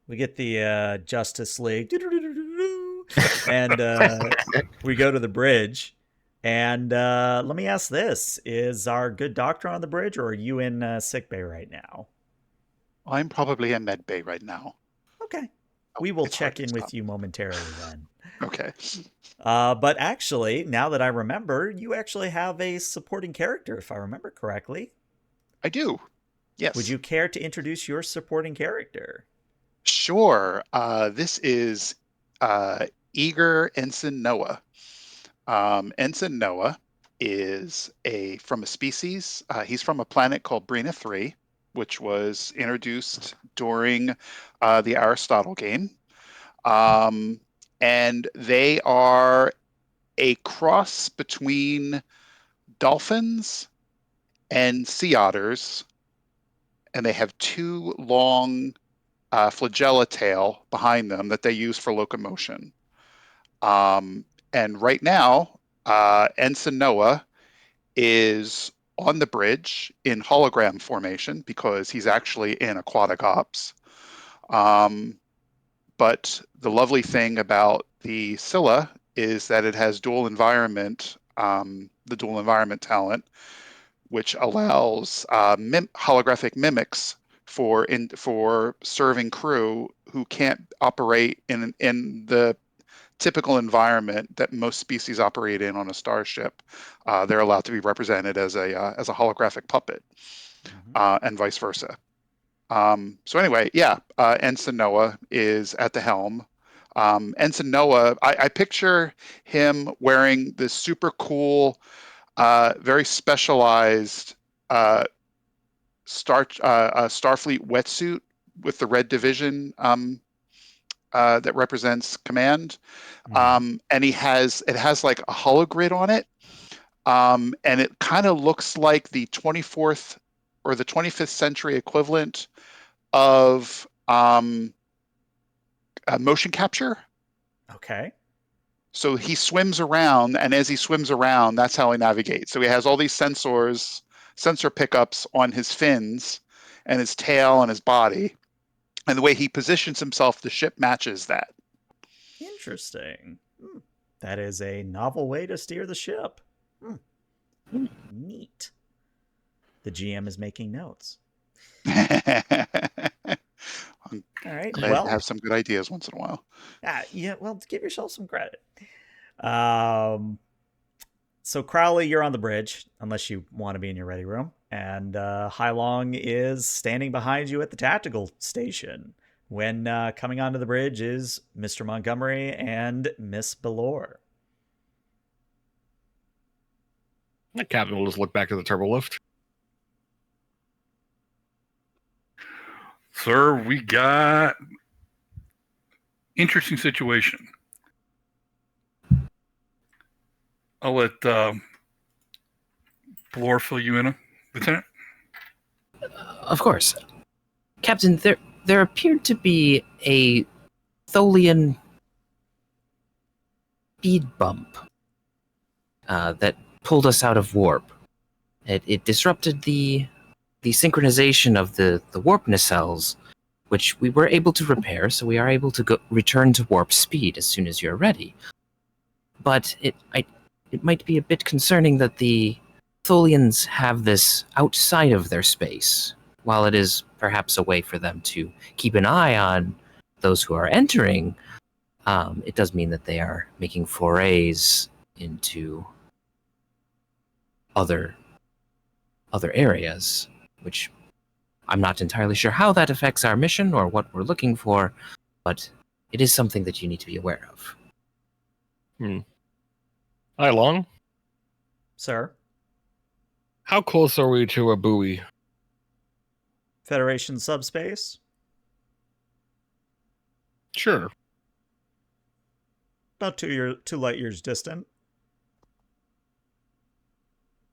We get the Justice League. And we go to the bridge. And let me ask this. Is our good doctor on the bridge, or are you in sick bay right now? I'm probably in med bay right now. Okay. We will It's hard check to in stop. with you momentarily then. Okay. But actually, now that I remember, you actually have a supporting character, if I remember correctly. I do. Yes. Would you care to introduce your supporting character? Sure. This is Eager Ensign Noah. Ensign Noah is from a species. He's from a planet called Brina 3, which was introduced during the Aristotle game. And they are a cross between dolphins and sea otters, and they have two long flagella tail behind them that they use for locomotion. And right now, Ensign Noah is on the bridge in hologram formation because he's actually in aquatic ops. But the lovely thing about the Scylla is that it has dual environment, the dual environment talent, which allows holographic mimics for serving crew who can't operate in the typical environment that most species operate in on a starship. They're allowed to be represented as a holographic puppet, and vice versa. So anyway, yeah, Ensign Noah is at the helm. Ensign Noah, I picture him wearing this super cool, very specialized Starfleet wetsuit with the red division that represents command. And it has like a hologrid on it. And it kind of looks like the 24th or the 25th century equivalent of motion capture. Okay. So he swims around, and as he swims around, that's how he navigates. So he has all these sensor pickups on his fins and his tail and his body. And the way he positions himself, the ship matches that. Interesting. That is a novel way to steer the ship. Neat. The GM is making notes. I'm All right. glad to have some good ideas once in a while. Yeah. Well, give yourself some credit. So Crowley, you're on the bridge, unless you want to be in your ready room, and Long is standing behind you at the tactical station. When coming onto the bridge is Mr. Montgomery and Miss Belore. The captain will just look back at the turbo lift. Sir, we got interesting situation. I'll let Blore fill you in, Lieutenant. Of course. Captain, there appeared to be a Tholian speed bump that pulled us out of warp. It disrupted the synchronization of the warp nacelles, which we were able to repair, so we are able to return to warp speed as soon as you're ready. But it might be a bit concerning that the Tholians have this outside of their space. While it is perhaps a way for them to keep an eye on those who are entering, it does mean that they are making forays into other areas, which I'm not entirely sure how that affects our mission or what we're looking for, but it is something that you need to be aware of. Hi, Long. Sir? How close are we to a buoy? Federation subspace? Sure. About 2 light years distant.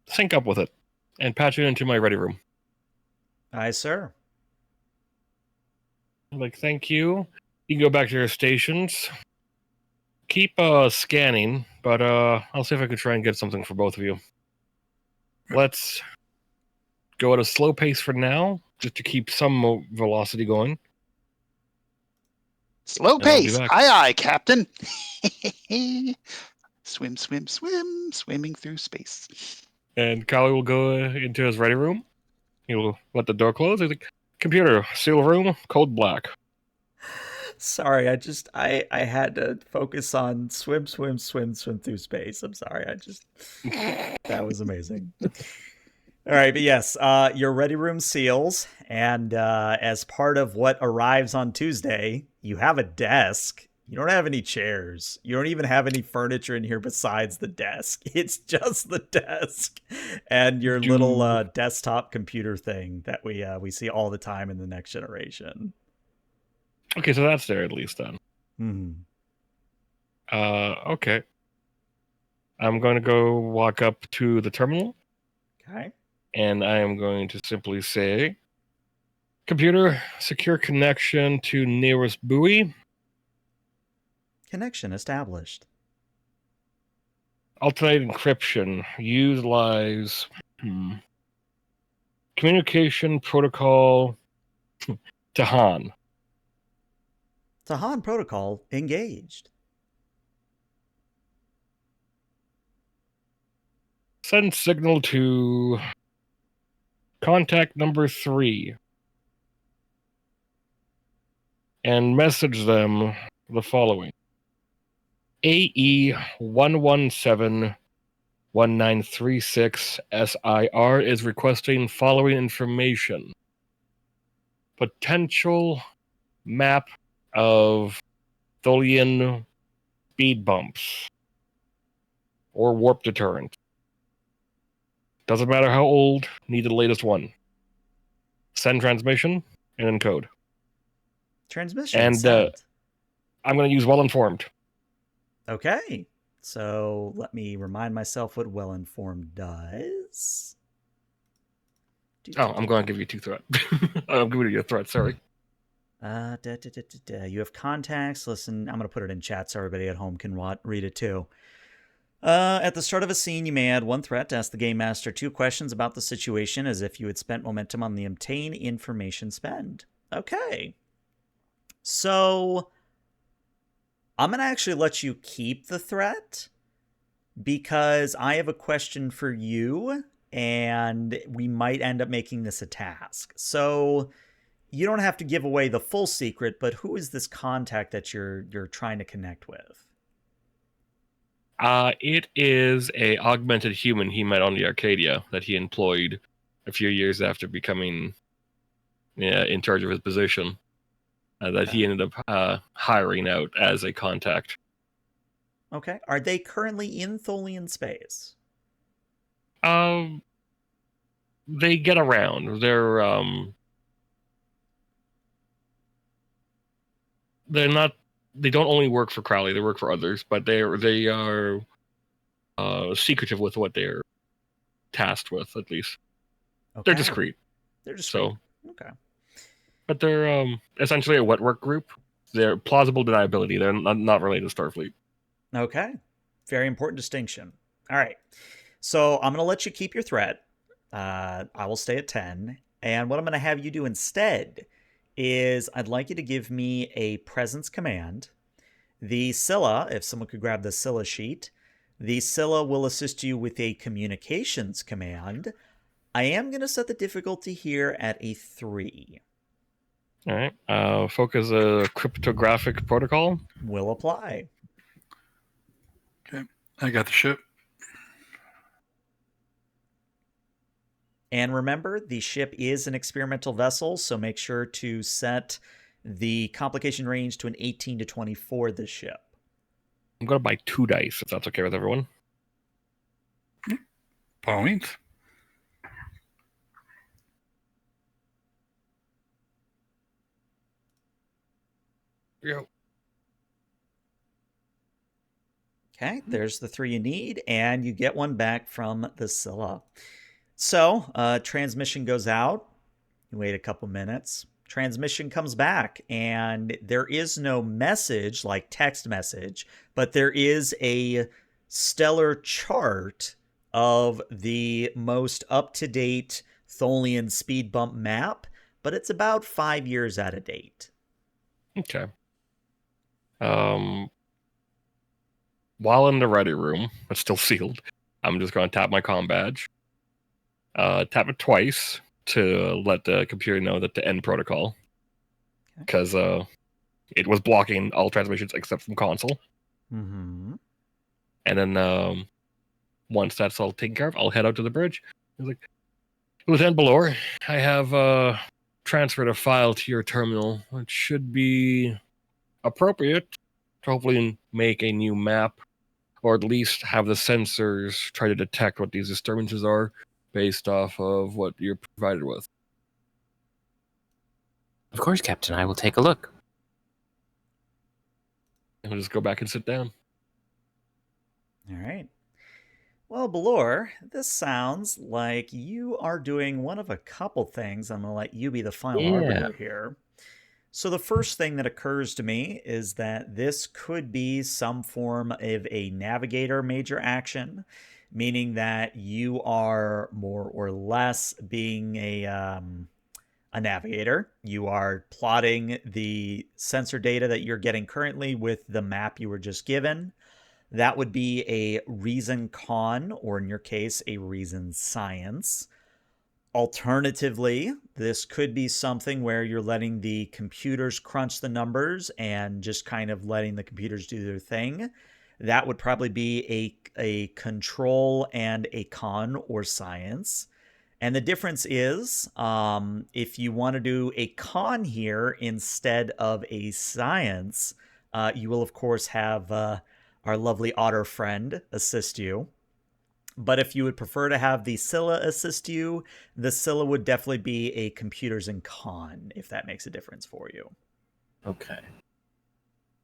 Sync up with it and patch it into my ready room. Aye, sir. Like, thank you. You can go back to your stations. Keep scanning, but I'll see if I can try and get something for both of you. Let's go at a slow pace for now, just to keep some velocity going. Slow And I'll be pace. back. Aye, aye, Captain. Swim, swim, swim, swimming through space. And Kali will go into his ready room. He'll let the door close. He's like, computer, seal room, code black. Sorry, I had to focus on swim through space. I'm sorry. That was amazing. All right, but yes, your ready room seals, and as part of what arrives on Tuesday, you have a desk. You don't have any chairs. You don't even have any furniture in here besides the desk. It's just the desk and your little desktop computer thing that we see all the time in the Next Generation. Okay, so that's there at least then. Mm-hmm. Okay. I'm going to go walk up to the terminal. Okay. And I am going to simply say, computer, secure connection to nearest buoy. Connection established. Alternate encryption. Utilize communication protocol Tahan. Tahan protocol engaged. Send signal to contact number 3. And message them the following. AE117 1936 SIR is requesting following information. Potential map of Tholian speed bumps or warp deterrent. Doesn't matter how old, need the latest one. Send transmission and encode. Transmission And sent. I'm going to use well informed. Okay. So let me remind myself what well-informed does. I'm going to give you 2 threats. I'm giving you a threat, sorry. You have contacts. Listen, I'm going to put it in chat so everybody at home can read it too. At the start of a scene, you may add 1 threat to ask the game master 2 questions about the situation as if you had spent momentum on the obtain information spend. Okay. So I'm going to actually let you keep the threat because I have a question for you and we might end up making this a task. So you don't have to give away the full secret, but who is this contact that you're trying to connect with? It is a augmented human he met on the Arcadia that he employed a few years after becoming in charge of his position. That he ended up hiring out as a contact. Okay. Are they currently in Tholian space? They get around. They're not. They don't only work for Crowley. They work for others, but they are secretive with what they're tasked with. At least they're discreet. They're discreet. So okay. But they're essentially a wet work group. They're plausible deniability. They're not related to Starfleet. Okay. Very important distinction. All right. So I'm going to let you keep your threat. I will stay at 10. And what I'm going to have you do instead is I'd like you to give me a presence command. The Scylla, if someone could grab the Scylla sheet, the Scylla will assist you with a communications command. I am going to set the difficulty here at a 3. All right. Focus a cryptographic protocol. Will apply. Okay. I got the ship. And remember, the ship is an experimental vessel, so make sure to set the complication range to an 18 to 20 for the ship. I'm going to buy 2 dice, if that's okay with everyone. By all means. Yep. Okay, there's the 3 you need, and you get 1 back from the Scylla. So, transmission goes out. You wait a couple minutes. transmission comes back, and there is no message like text message, but there is a stellar chart of the most up-to-date Tholian speed bump map, but it's about 5 years out of date. Okay. While in the ready room, it's still sealed, I'm just going to tap my comm badge. Tap it twice to let the computer know that to end protocol. Because it was blocking all transmissions except from console. Mm-hmm. And then once that's all taken care of, I'll head out to the bridge. I was like, Lieutenant Belor, I have transferred a file to your terminal. It should be appropriate to hopefully make a new map, or at least have the sensors try to detect what these disturbances are based off of what you're provided with. Of course, Captain. I will take a look. And we'll just go back and sit down. All right. Well, Belor, this sounds like you are doing one of a couple things. I'm going to let you be the final arbiter here. So the first thing that occurs to me is that this could be some form of a navigator major action, meaning that you are more or less being a navigator. You are plotting the sensor data that you're getting currently with the map you were just given. That would be a reason con, or in your case, a reason science. Alternatively, this could be something where you're letting the computers crunch the numbers and just kind of letting the computers do their thing. That would probably be a control and a con or science. And the difference is, if you want to do a con here instead of a science, you will, of course, have our lovely otter friend assist you. But if you would prefer to have the Scylla assist you, the Scylla would definitely be a computers and con, if that makes a difference for you. Okay.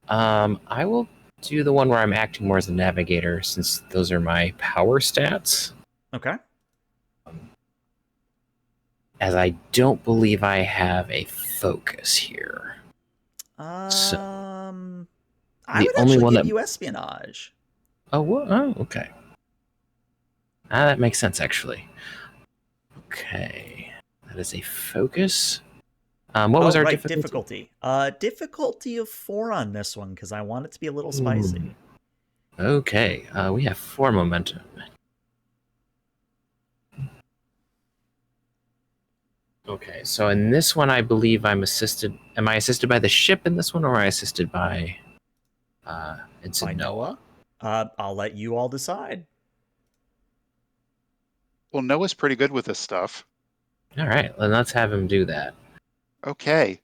I will do the one where I'm acting more as a navigator, since those are my power stats. Okay. As I don't believe I have a focus here. I the would only actually one give that you espionage. Oh, what? Oh, okay. That makes sense, actually. Okay, that is a focus. What was our difficulty? Difficulty of 4 on this one, because I want it to be a little spicy. Okay, we have 4 momentum. Okay, so in this one, I believe I'm assisted. Am I assisted by the ship in this one, or am I assisted by Noah? I'll let you all decide. Well, Noah's pretty good with this stuff. All right, then let's have him do that. Okay.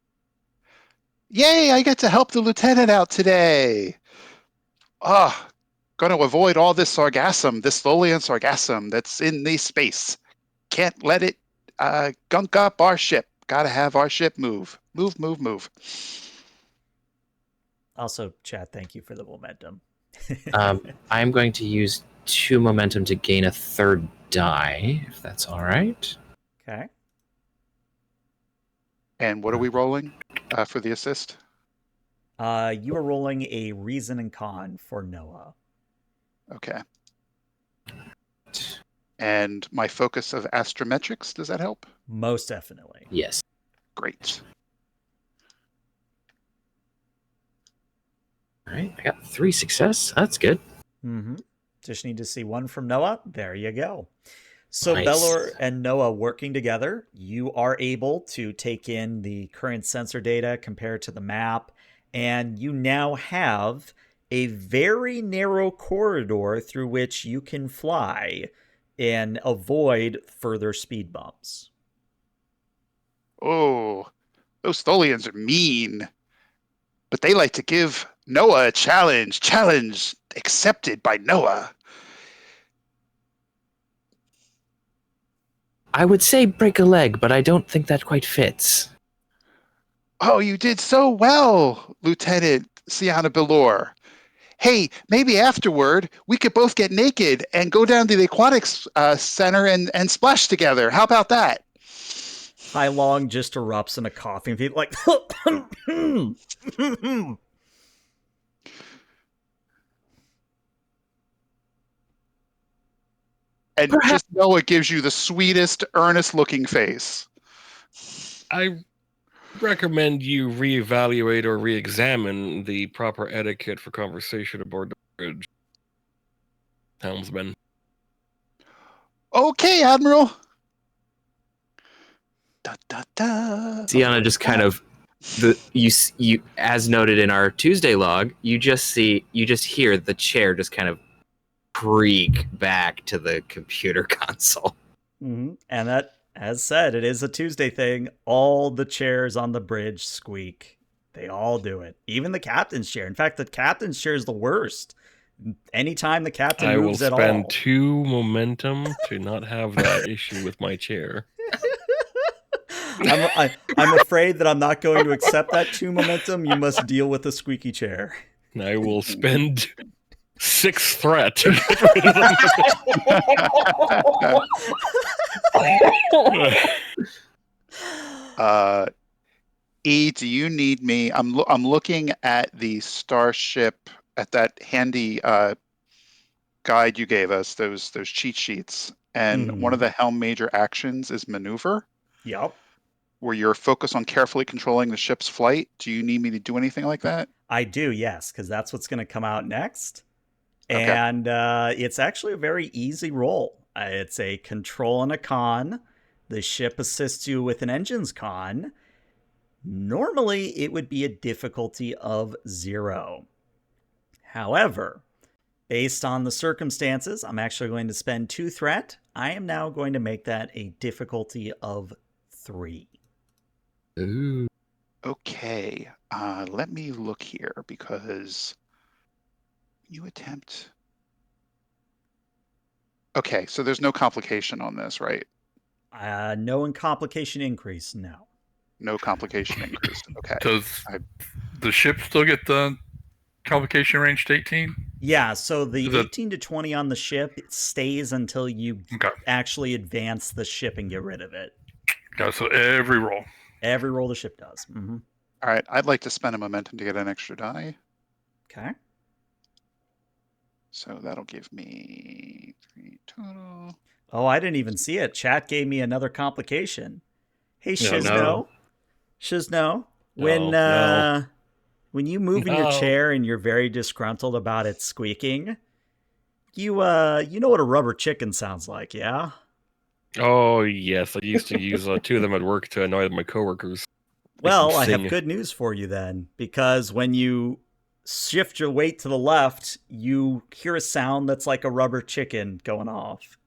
Yay, I get to help the lieutenant out today. Gonna avoid all this sargassum, this Tholian sargassum that's in the space. Can't let it gunk up our ship. Gotta have our ship move. Move. Also, chat, thank you for the momentum. I'm going to use 2 momentum to gain a 3rd die, if that's all right. Okay. And what are we rolling for the assist? You are rolling a reason and con for Noah. Okay. And my focus of astrometrics, does that help? Most definitely. Yes. Great. All right, I got 3 success. That's good. Mm-hmm. Just need to see 1 from Noah. There you go. So Nice. Belor and Noah working together, you are able to take in the current sensor data, compare it to the map, and you now have a very narrow corridor through which you can fly and avoid further speed bumps. Oh, those Tholians are mean. But they like to give Noah a challenge. Challenge accepted by Noah. I would say break a leg, but I don't think that quite fits. Oh, you did so well, Lieutenant Sienna Belor. Hey, maybe afterward we could both get naked and go down to the aquatics center and splash together. How about that? Tai Long just erupts in a coughing fit, like. And Perhaps- just know it gives you the sweetest, earnest-looking face. I recommend you reevaluate or re-examine the proper etiquette for conversation aboard the bridge, helmsman. Okay, Admiral. Da, da, da. Sienna just kind of you as noted in our Tuesday log, you just hear the chair just kind of creak back to the computer console. And that, as said, it is a Tuesday thing. All the chairs on the bridge squeak. They all do it. Even the captain's chair. In fact, the captain's chair is the worst. Anytime the captain I will moves at all. spend 2 momentum to not have that issue with my chair. I'm afraid that I'm not going to accept that 2 momentum. You must deal with the squeaky chair. I will spend 6 threat. E, do you need me? I'm looking at the starship, at that handy guide you gave us, those cheat sheets, and one of the helm major actions is maneuver. Yep. Where you're focused on carefully controlling the ship's flight. Do you need me to do anything like that? I do, yes, because that's what's going to come out next. Okay. And it's actually a very easy roll. It's a control and a con. The ship assists you with an engine's con. Normally, it would be a difficulty of 0. However, based on the circumstances, I'm actually going to spend 2 threat. I am now going to make that a difficulty of 3. Ooh. Okay. Let me look here, because you attempt. Okay, so there's no complication on this, right? No complication increase, no. No complication increase. Okay. Does the ship still get the complication range to 18? Yeah, so the Is it- 18 to 20 on the ship stays until you Okay. actually advance the ship and get rid of it. Yeah, so every roll. Every roll the ship does. All right, I'd like to spend a momentum to get an extra die. Okay. So that'll give me 3 total. Oh, I didn't even see it. Chat gave me another complication. Hey, No, Shizno. no. Shizno, when No. when you move in your No. chair and you're very disgruntled about it squeaking, you know what a rubber chicken sounds like, yeah? Oh, yes. I used to use 2 of them at work to annoy my coworkers. Well, I sing. have good news for you then, because when you shift your weight to the left, you hear a sound that's like a rubber chicken going off.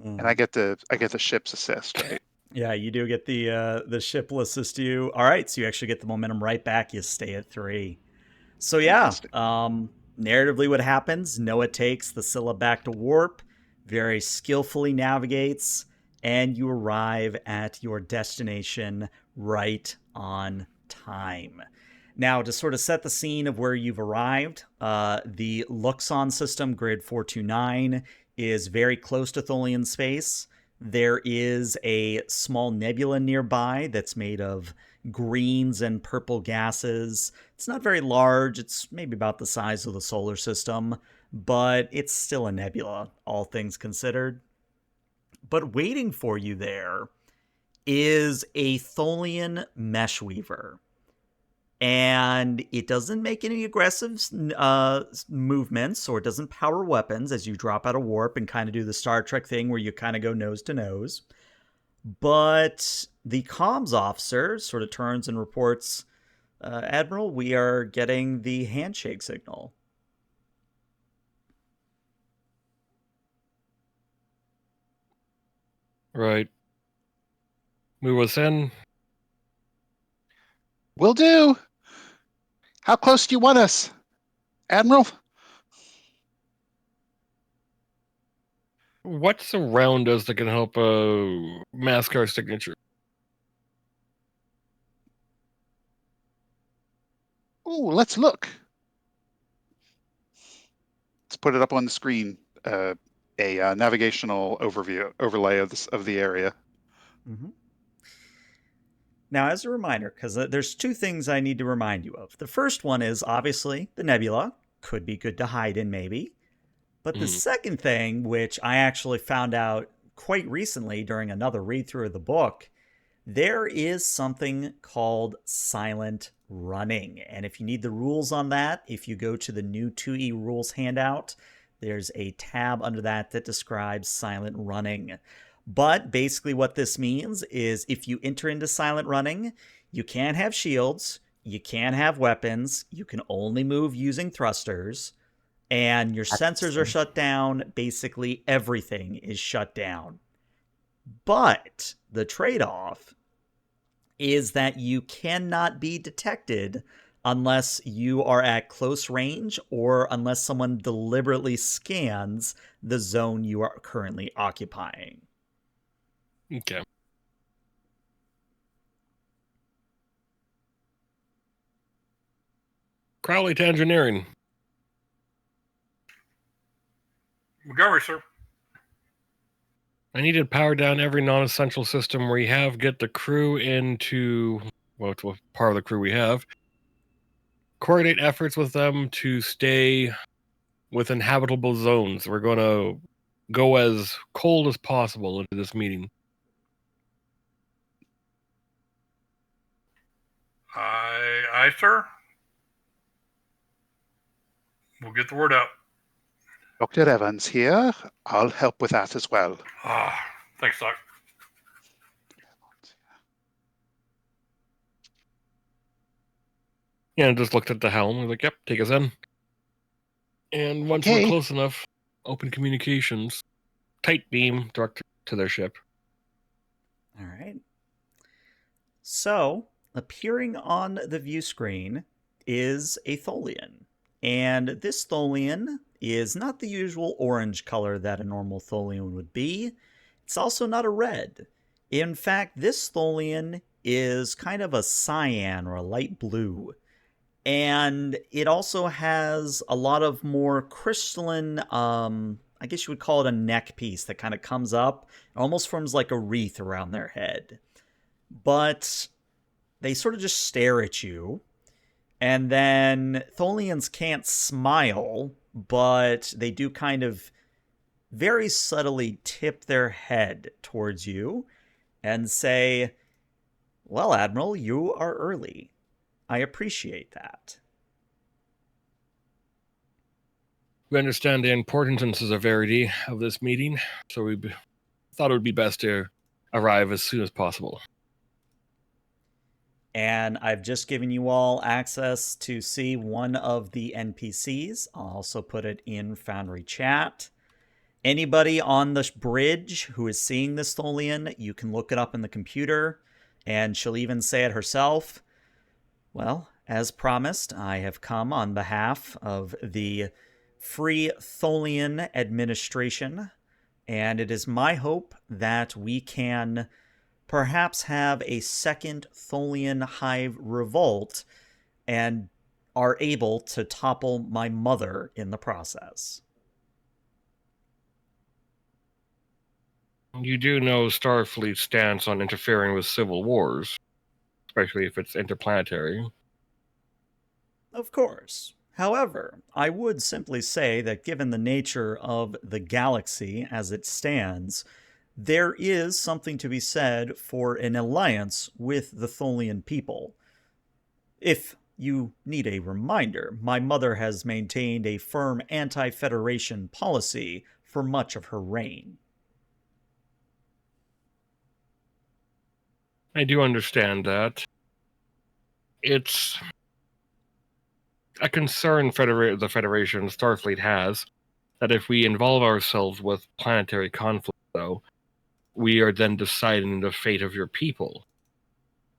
And I get the ship's assist, right? Yeah, you do get the ship will assist you. All right, so you actually get the momentum right back. You stay at 3. So yeah, Fantastic. narratively what happens, Noah takes the Scylla back to warp, very skillfully navigates, and you arrive at your destination right on time. Now, to sort of set the scene of where you've arrived, the Luxon system, grid 429, is very close to Tholian space. There is a small nebula nearby that's made of greens and purple gases. It's not very large. It's maybe about the size of the solar system, but it's still a nebula, all things considered. But waiting for you there is a Tholian mesh weaver. And it doesn't make any aggressive movements, or it doesn't power weapons as you drop out of warp and kind of do the Star Trek thing where you kind of go nose to nose. But the comms officer sort of turns and reports, Admiral, we are getting the handshake signal. Right. Move us in. Will do. How close do you want us, Admiral? What's around us that can help mask our signature? Ooh, let's look. Let's put it up on the screen. A navigational overlay of the area. Mm-hmm. Now, as a reminder, because there's two things I need to remind you of. The first one is obviously the nebula. Could be good to hide in, maybe. But the second thing, which I actually found out quite recently during another read through of the book, there is something called silent running. And if you need the rules on that, if you go to the new 2E rules handout, there's a tab under that that describes silent running. But basically, what this means is if you enter into silent running, you can't have shields, you can't have weapons, you can only move using thrusters, and your sensors are shut down. Basically, everything is shut down. But the trade off is that you cannot be detected unless you are at close range or unless someone deliberately scans the zone you are currently occupying. Okay. Crowley to engineering. Montgomery, sir. I need to power down every non-essential system we have, get the crew into, well, to what part of the crew we have, coordinate efforts with them to stay within habitable zones. We're going to go as cold as possible into this meeting. Aye, sir. We'll get the word out. Dr. Evans here. I'll help with that as well. Thanks, Doc. Yeah, just looked at the helm. I was like, yep, take us in. And once Okay. we're close enough, open communications, tight beam, direct to their ship. All right. So, appearing on the view screen is a Tholian. And this Tholian is not the usual orange color that a normal Tholian would be. It's also not a red. In fact, this Tholian is kind of a cyan or a light blue. And it also has a lot of more crystalline, I guess you would call it a neck piece that kind of comes up. It almost forms like a wreath around their head. But they sort of just stare at you. And then Tholians can't smile, but they do kind of very subtly tip their head towards you and say, "Well, Admiral, you are early. I appreciate that." We understand the importance and severity of this meeting, so we thought it would be best to arrive as soon as possible. And I've just given you all access to see one of the NPCs. I'll also put it in Foundry chat. Anybody on the bridge who is seeing this Tholian, you can look it up in the computer, and she'll even say it herself. Well, as promised, I have come on behalf of the Free Tholian Administration, and it is my hope that we can perhaps have a second Tholian Hive revolt and are able to topple my mother in the process. You do know Starfleet's stance on interfering with civil wars, especially if it's interplanetary. Of course. However, I would simply say that given the nature of the galaxy as it stands, there is something to be said for an alliance with the Tholian people. If you need a reminder, my mother has maintained a firm anti-Federation policy for much of her reign. I do understand that. It's a concern the Federation Starfleet has that if we involve ourselves with planetary conflict, though, we are then deciding the fate of your people.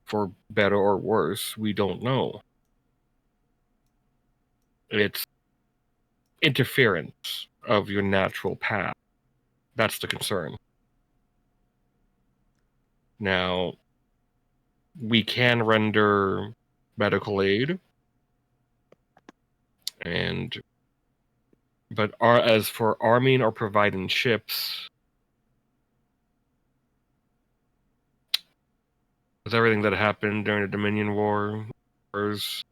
For better or worse, we don't know. It's interference of your natural path. That's the concern. Now, we can render medical aid and But as for arming or providing ships, with everything that happened during the Dominion Wars, it's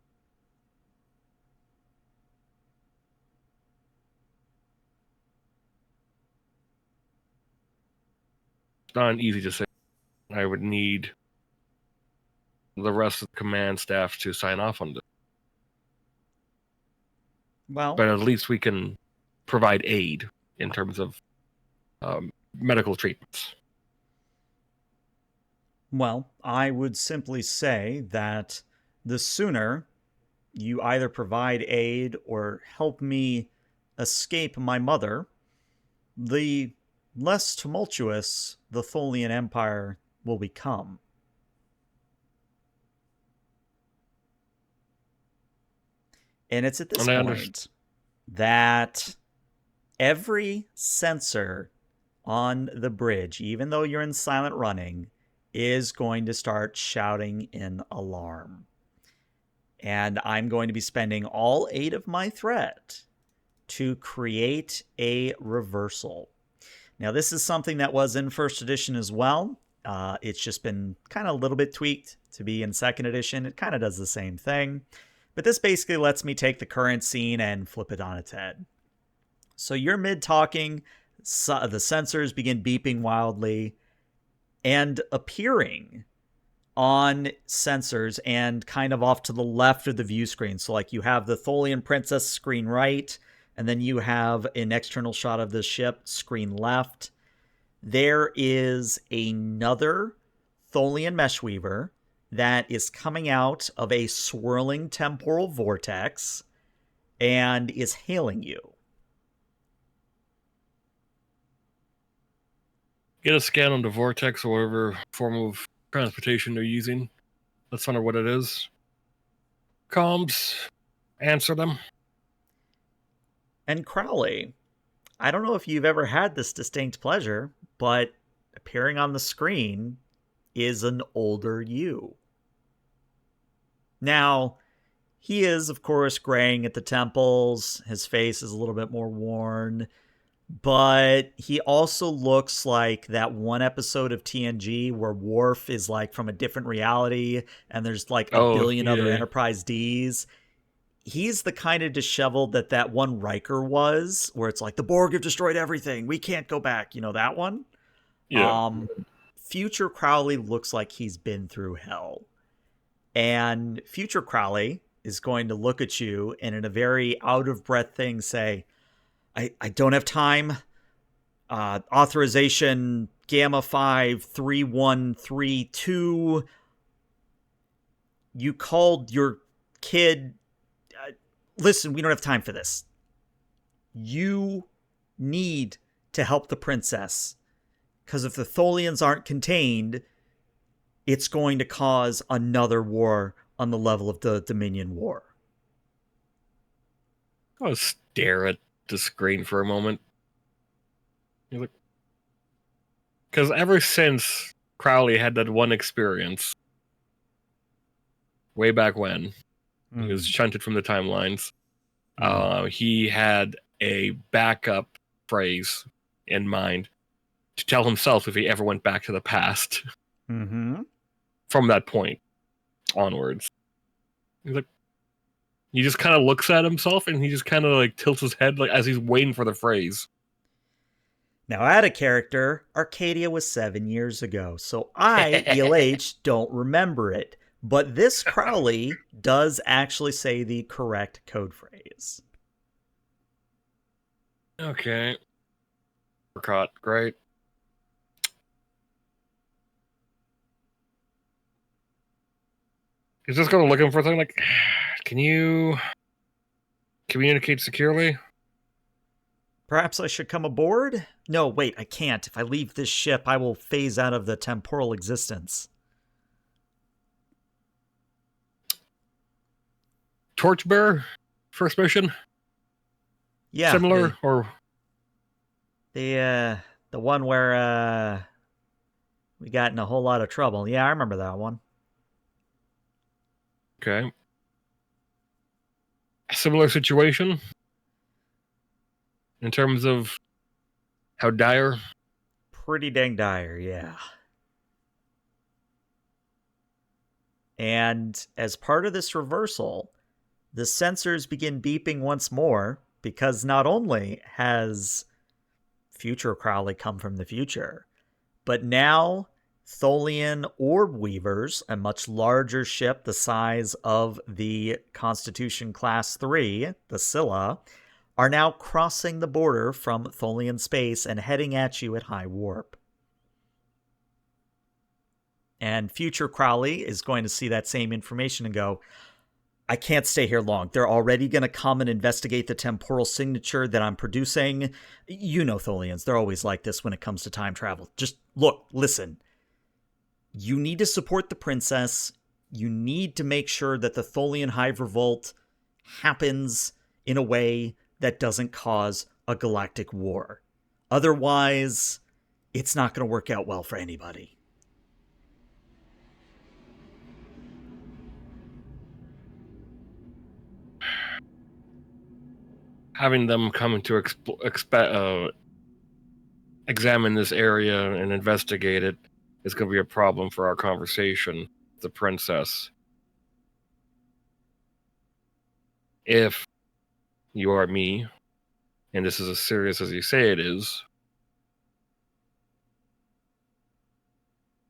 not easy to say. I would need the rest of the command staff to sign off on this. Well, But at least we can provide aid in terms of medical treatments. well, I would simply say that the sooner you either provide aid or help me escape my mother, the less tumultuous the Tholian Empire will become. And it's at this point that every sensor on the bridge, even though you're in silent running, is going to start shouting in alarm. And I'm going to be spending all 8 of my threat to create a reversal. Now, this is something that was in first edition as well. It's just been kind of a little bit tweaked to be in second edition. It kind of does the same thing. But this basically lets me take the current scene and flip it on its head. So you're mid-talking, the sensors begin beeping wildly and appearing on sensors and kind of off to the left of the view screen. So like you have the Tholian Princess screen right, and then you have an external shot of the ship screen left. There is another Tholian Meshweaver that is coming out of a swirling temporal vortex and is hailing you. Get a scan on the vortex or whatever form of transportation they're using. Let's find out what it is. Comms, answer them. And Crowley, I don't know if you've ever had this distinct pleasure, but appearing on the screen is an older you. Now, he is, of course, graying at the temples. His face is a little bit more worn. But he also looks like that one episode of TNG where Worf is like from a different reality and there's like a billion other Enterprise Ds. He's the kind of disheveled that one Riker was, where it's like, the Borg have destroyed everything. We can't go back. You know that one? Yeah. Future Crowley looks like he's been through hell. And Future Crowley is going to look at you and in a very out-of-breath thing say, I don't have time. Authorization Gamma 53132. You called your kid. Listen, we don't have time for this. You need to help the princess. Because if the Tholians aren't contained, it's going to cause another war on the level of the Dominion War. I'll stare at the screen for a moment. Because ever since Crowley had that one experience, way back when, he was shunted from the timelines, he had a backup phrase in mind to tell himself if he ever went back to the past. Mm-hmm. From that point onwards. He's like, he just kind of looks at himself and he just kind of like tilts his head like as he's waiting for the phrase. Now, I had a character, Arcadia was 7 years ago, so I, ELH, don't remember it. But this Crowley does actually say the correct code phrase. Okay. We're caught. Great. He's just going to look him for a thing like, can you communicate securely? Perhaps I should come aboard? No, wait, I can't. If I leave this ship, I will phase out of the temporal existence. Torchbearer? First mission? Yeah. Similar or the one where we got in a whole lot of trouble. Yeah, I remember that one. okay. Similar situation? in terms of how dire? Pretty dang dire, yeah. And as part of this reversal, the sensors begin beeping once more because not only has future Crowley come from the future, but now Tholian Orb Weavers, a much larger ship the size of the Constitution Class 3, the Scylla, are now crossing the border from Tholian space and heading at you at high warp. And future Crowley is going to see that same information and go, I can't stay here long. They're already going to come and investigate the temporal signature that I'm producing. You know Tholians, they're always like this when it comes to time travel. Just look, listen. You need to support the princess. You need to make sure that the Tholian Hive Revolt happens in a way that doesn't cause a galactic war. Otherwise, it's not going to work out well for anybody. Having them come to examine this area and investigate it is going to be a problem for our conversation, the princess. If you are me, and this is as serious as you say it is,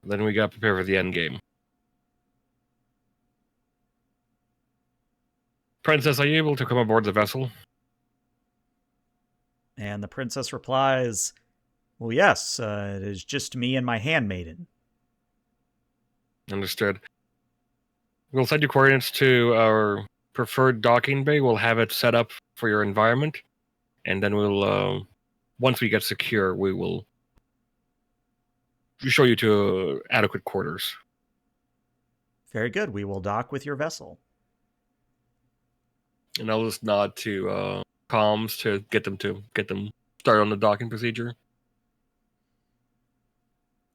then we got to prepare for the end game. Princess, are you able to come aboard the vessel? And the princess replies, well, yes, it is just me and my handmaiden. Understood. We'll send you coordinates to our preferred docking bay. We'll have it set up for your environment. And then we'll, once we get secure, we will show you to adequate quarters. Very good. We will dock with your vessel. And I'll just nod to comms to get them started on the docking procedure.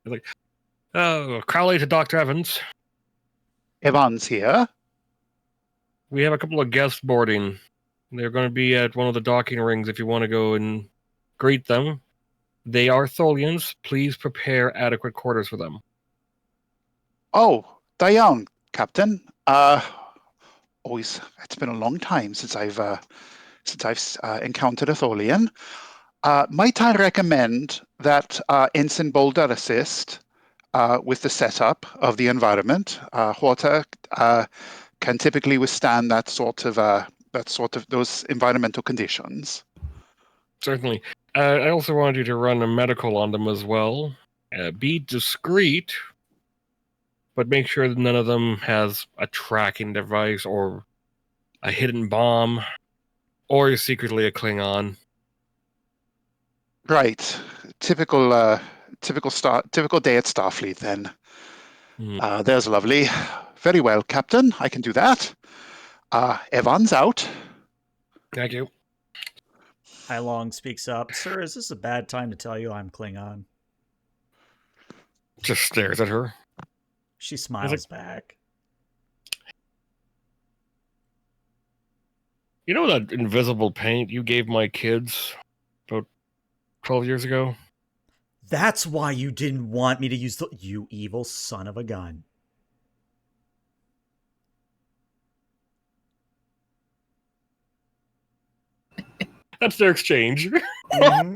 Like, Crowley to Dr. Evans. Evans here. We have a couple of guests boarding. They're going to be at one of the docking rings if you want to go and greet them. They are Tholians. Please prepare adequate quarters for them. Oh, Diane, Captain. Always, it's been a long time since I've encountered a Tholian. Might I recommend that Ensign Boulder assist with the setup of the environment? Water can typically withstand those environmental conditions. Certainly. I also wanted you to run a medical on them as well. Be discreet, but make sure that none of them has a tracking device or a hidden bomb or is secretly a Klingon. Right. Typical day at Starfleet then. There's lovely. Very well, Captain. I can do that. Evans out. Thank you. Long speaks up. Sir, is this a bad time to tell you I'm Klingon? Just stares at her. She smiles back. You know that invisible paint you gave my kids about 12 years ago? That's why you didn't want me to use you evil son of a gun. That's their exchange. Mm-hmm.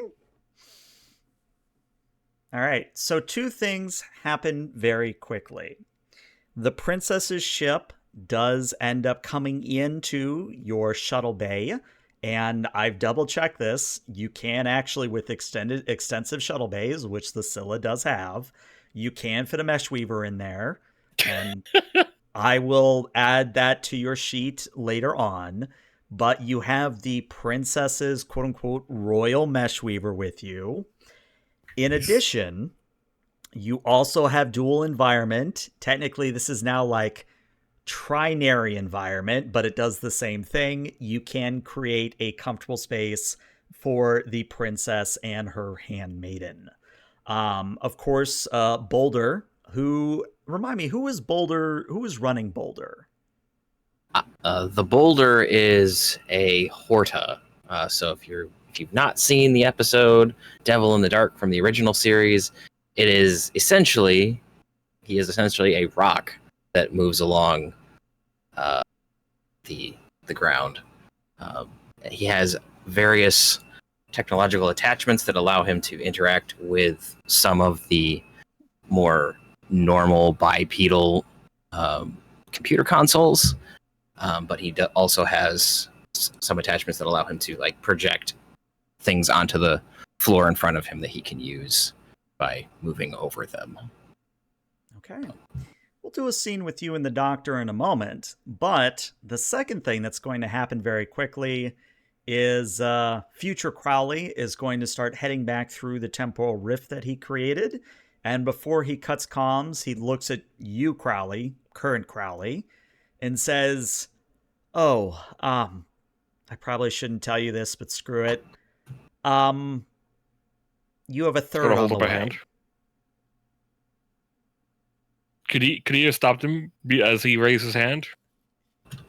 All right, so two things happen very quickly. The princess's ship does end up coming into your shuttle bay, and I've double-checked this. You can actually, with extensive shuttle bays, which the Scylla does have, you can fit a mesh weaver in there, and I will add that to your sheet later on. But you have the princess's quote-unquote royal mesh weaver with you. In addition, you also have dual environment. Technically, this is now like trinary environment, but it does the same thing. You can create a comfortable space for the princess and her handmaiden. Of course, Boulder, remind me, who is Boulder? Who is running Boulder? The Boulder is a Horta. So if you're If you've not seen the episode Devil in the Dark from the original series, he is essentially a rock that moves along the ground. He has various technological attachments that allow him to interact with some of the more normal bipedal computer consoles, but he also has some attachments that allow him to like project things onto the floor in front of him that he can use by moving over them. Okay. We'll do a scene with you and the doctor in a moment, but the second thing that's going to happen very quickly is future Crowley is going to start heading back through the temporal rift that he created, and before he cuts comms, he looks at you, Crowley, current Crowley, and says, I probably shouldn't tell you this, but screw it. You have a third on hold the up a way. hand. Could he have stopped him as he raised his hand?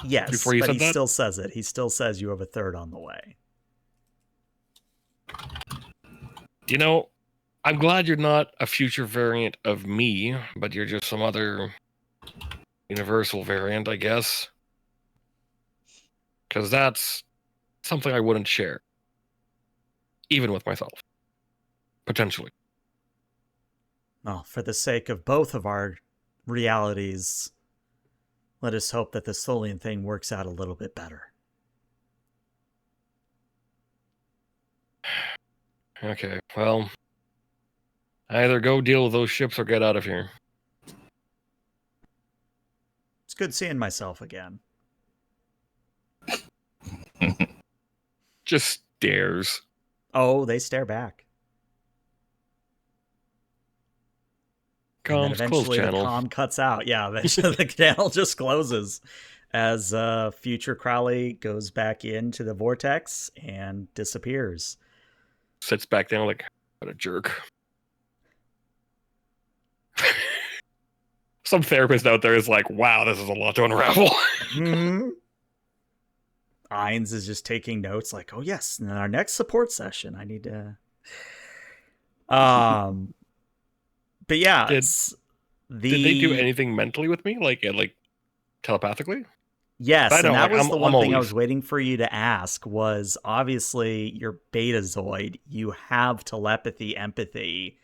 Yes, before he but said he that? still says it. He still says you have a third on the way. You know, I'm glad you're not a future variant of me, but you're just some other universal variant, I guess. Because that's something I wouldn't share. Even with myself. Potentially. Well, for the sake of both of our realities, let us hope that the Solian thing works out a little bit better. Okay, well, either go deal with those ships or get out of here. It's good seeing myself again. Just stares. Oh, they stare back. And then Comms, close eventually the channel. comm cuts out. Yeah, eventually the channel just closes as future Crowley goes back into the vortex and disappears. Sits back down like, what a jerk. Some therapist out there is like, wow, this is a lot to unravel. Mm-hmm. Ines is just taking notes like, oh yes, in our next support session, I need to... But yeah, Did they do anything mentally with me? Like telepathically? Yes, I know, and that like, was I'm- the one I'm thing I always- was waiting for you to ask was obviously your Betazoid, you have telepathy, empathy.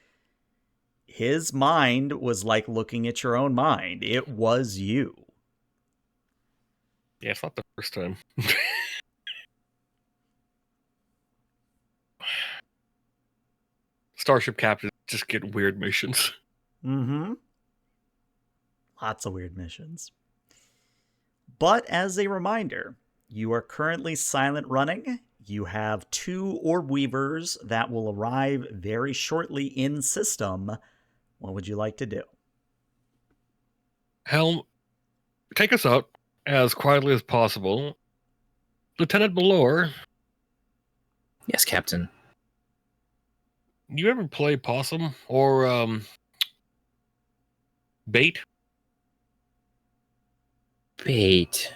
His mind was like looking at your own mind. It was you. Yeah, it's not the first time. Starship captains just get weird missions. Mm-hmm. Lots of weird missions. But as a reminder, you are currently silent running. You have 2 orb weavers that will arrive very shortly in system. What would you like to do? Helm, take us out as quietly as possible. Lieutenant Malore, Yes, Captain. you ever play possum or bait? Bait.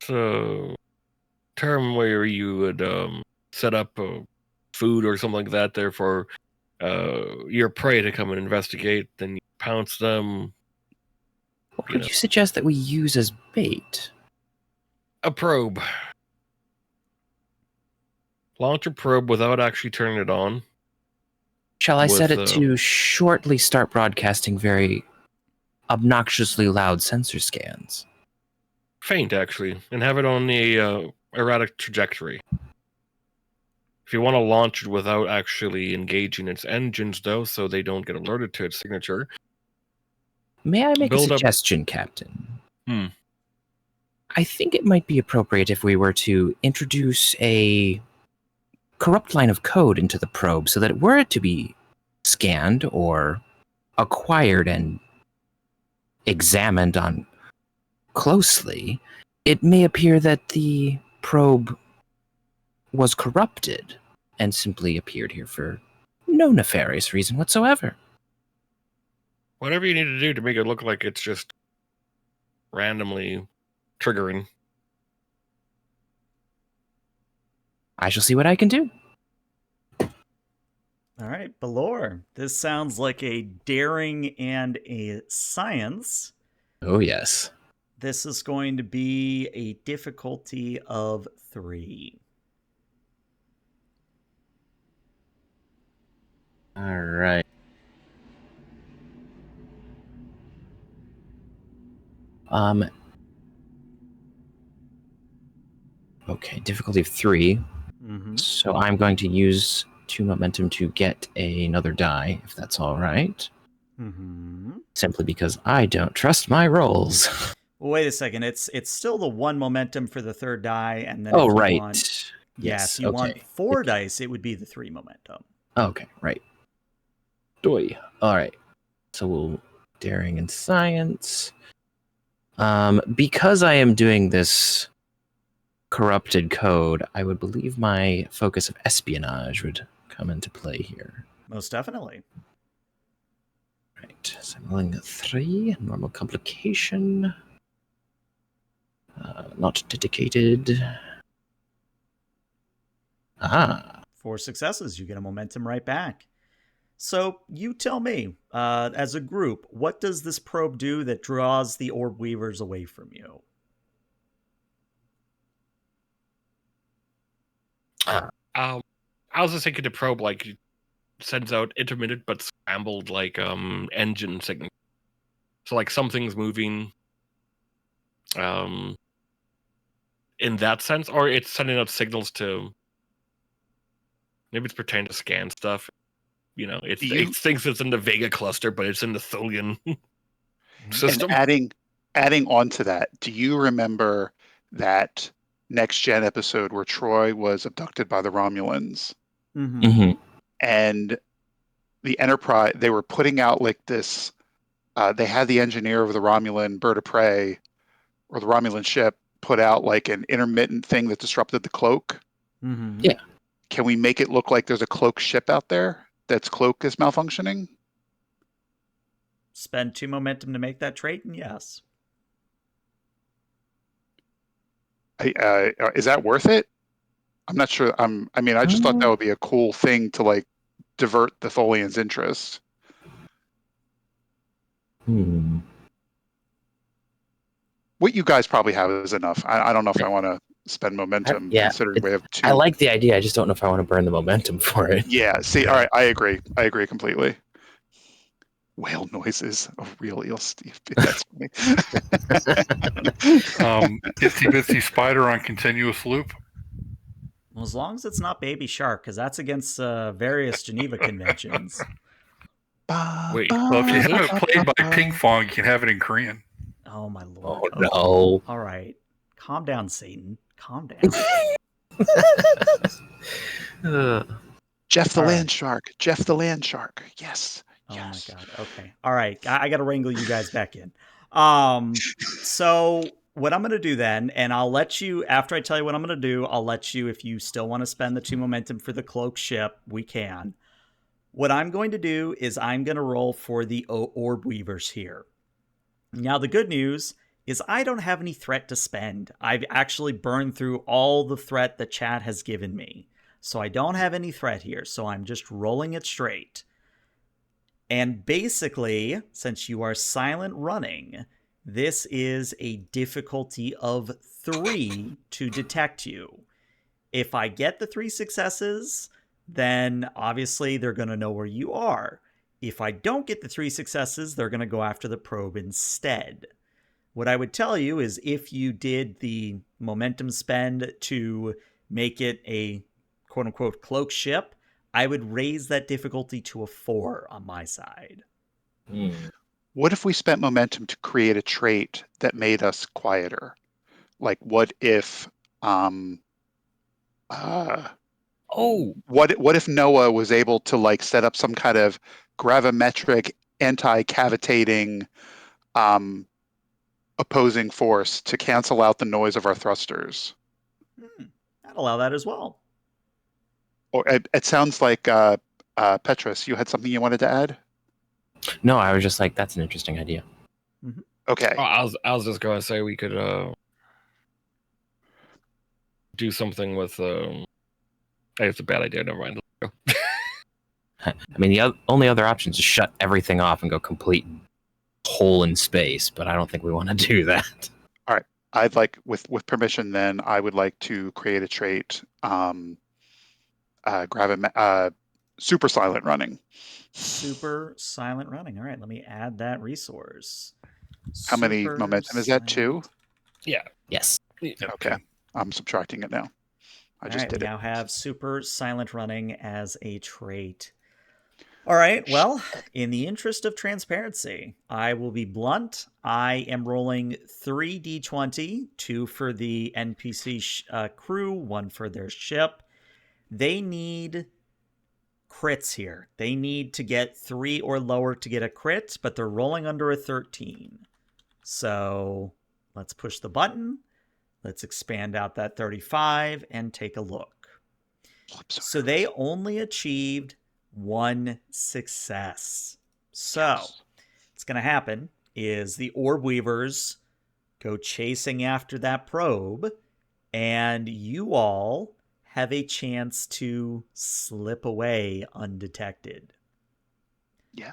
So, term where you would set up food or something like that there for your prey to come and investigate. Then you pounce them. What would you suggest that we use as bait? A probe. Launch a probe without actually turning it on. Shall I set with, it to shortly start broadcasting very obnoxiously loud sensor scans? Faint, actually, and have it on the erratic trajectory. If you want to launch it without actually engaging its engines, though, so they don't get alerted to its signature. May I make a Build up- suggestion, Captain? Hmm. I think it might be appropriate if we were to introduce a corrupt line of code into the probe so that were it to be scanned or acquired and examined on closely, it may appear that the probe was corrupted and simply appeared here for no nefarious reason whatsoever. Whatever you need to do to make it look like it's just randomly triggering. I shall see what I can do. All right, Belor. This sounds like a daring and a science. Oh, yes. This is going to be a difficulty of 3. All right. Okay, difficulty of 3. Mm-hmm. So I'm going to use 2 momentum to get another die, if that's all right. Mm-hmm. Simply because I don't trust my rolls. Well, wait a second. It's still the 1 momentum for the 3rd die, and then Oh, if you right. want, Yes. if you want Okay. 4 dice, it would be the 3 momentum. Okay. Right. Doi. All right. So we'll daring and science. Because I am doing this corrupted code, I would believe my focus of espionage would come into play here. Most definitely. Right. So I'm rolling a 3. Normal complication. Not dedicated. Ah. 4 successes, you get a momentum right back. So you tell me, as a group, what does this probe do that draws the orb weavers away from you? I was just thinking the probe like sends out intermittent but scrambled like engine signal. So like something's moving in that sense, or it's sending out signals to maybe it's pretending to scan stuff. You know, it thinks it's in the Vega cluster, but it's in the Thulian system. And adding on to that, do you remember that next gen episode where Troy was abducted by the Romulans? Mm-hmm. Mm-hmm. And the Enterprise, they were putting out like this, they had the engineer of the Romulan bird of prey or the Romulan ship put out like an intermittent thing that disrupted the cloak. Mm-hmm. Yeah. Can we make it look like there's a cloak ship out there that's cloak is malfunctioning? Spend 2 momentum to make that trait, and yes. Is that worth it? I'm not sure. I mean, I just thought that would be a cool thing to like divert the Tholian's interest. Hmm. What you guys probably have is enough. I don't know if I want to spend momentum considering we have 2. I like the idea. I just don't know if I want to burn the momentum for it. Yeah. See, all right. I agree completely. Whale noises. Oh, real eel, Steve. That's funny. Itsy bitsy spider on continuous loop. Well, as long as it's not Baby Shark, because that's against various Geneva conventions. Wait, Well, if you have it played by Ping Fong, you can have it in Korean. Oh, my lord. Oh, Okay. no. All right. Calm down, Satan. Calm down. Jeff the All right. land shark. Jeff the land shark. Yes. Oh Yes. my god. Okay. All right. I got to wrangle you guys back in. So what I'm going to do then, and I'll let you, after I tell you what I'm going to do, I'll let you, if you still want to spend the 2 momentum for the cloak ship, we can. What I'm going to do is I'm going to roll for the orb weavers here. Now, the good news is I don't have any threat to spend. I've actually burned through all the threat the chat has given me. So I don't have any threat here. So I'm just rolling it straight. And basically, since you are silent running, this is a difficulty of 3 to detect you. If I get the 3 successes, then obviously they're going to know where you are. If I don't get the 3 successes, they're going to go after the probe instead. What I would tell you is if you did the momentum spend to make it a quote-unquote cloak ship, I would raise that difficulty to a 4 on my side. What if we spent momentum to create a trait that made us quieter? Like, what if, what if Noah was able to like set up some kind of gravimetric anti-cavitating opposing force to cancel out the noise of our thrusters? I'd allow that as well. Or it sounds like Petrus, you had something you wanted to add? No, I was just like, that's an interesting idea. Mm-hmm. Okay. I was just going to say we could do something with It's a bad idea. Never mind. I mean, the only other option is to shut everything off and go complete hole in space, but I don't think we want to do that. I'd like, with permission, then I would like to create a trait, super silent running. Super silent running. All right, let me add that resource. How many Super momentum is that? 2? Yeah. Yes. Okay, I'm subtracting it now. I just did we it. now have super silent running as a trait. All right, well, in the interest of transparency, I will be blunt. I am rolling 3d20, 2 for the NPC crew, 1 for their ship. They need crits here. They need to get 3 or lower to get a crit, but they're rolling under a 13. So let's push the button. Let's expand out that 35 and take a look. So they only achieved 1 success. So what's going to happen is the Orb Weavers go chasing after that probe, and you all have a chance to slip away undetected. Yeah.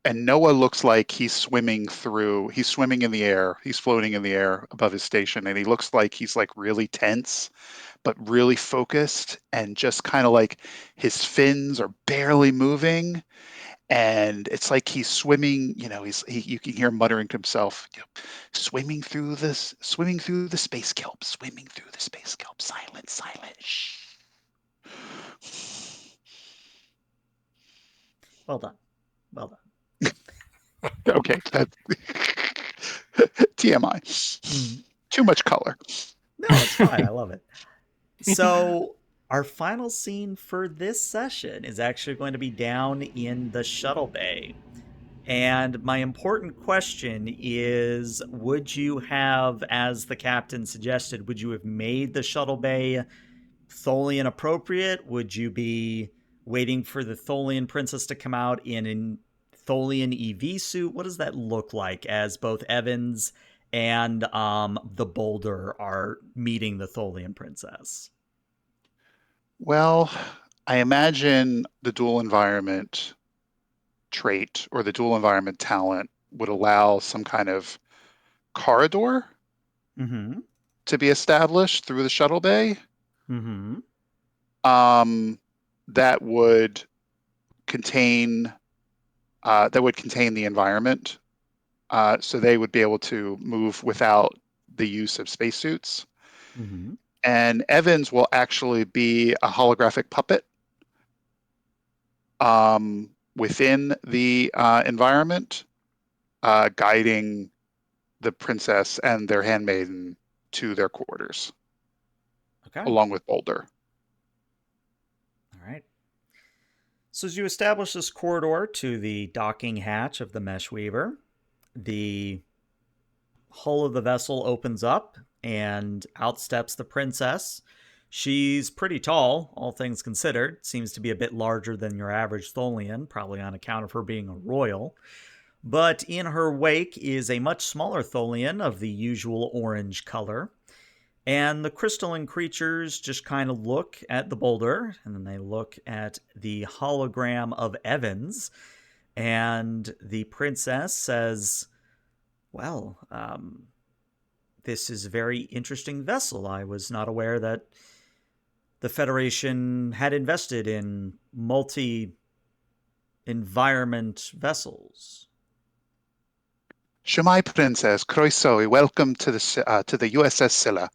And Noah looks like he's swimming in the air. He's floating in the air above his station, and he looks like he's like really tense, but really focused, and just kind of like his fins are barely moving. And it's like he's swimming, you can hear him muttering to himself, swimming through the space kelp, silent, shh. Well done. Okay, that's TMI. Too much color. No, it's fine. I love it. So our final scene for this session is actually going to be down in the shuttle bay. And my important question is, would you have, as the captain suggested, would you have made the shuttle bay Tholian appropriate? Would you be waiting for the Tholian princess to come out in a Tholian EV suit? What does that look like as both Evans and the Boulder are meeting the Tholian princess? Well, I imagine the dual environment trait or the dual environment talent would allow some kind of corridor to be established through the shuttle bay. That would contain the environment, so they would be able to move without the use of spacesuits. And Evans will actually be a holographic puppet within the environment, guiding the princess and their handmaiden to their quarters. Okay. Along with Boulder. All right. So as you establish this corridor to the docking hatch of the Meshweaver, the hull of the vessel opens up and out steps the princess. She's pretty tall, all things considered. Seems to be a bit larger than your average Tholian, probably on account of her being a royal. But in her wake is a much smaller Tholian of the usual orange color. And the crystalline creatures just kind of look at the Boulder, and then they look at the hologram of Evans. And the princess says, well, this is a very interesting vessel. I was not aware that the Federation had invested in multi-environment vessels. Shemai Princess, Croeso, welcome to the U.S.S. Scylla.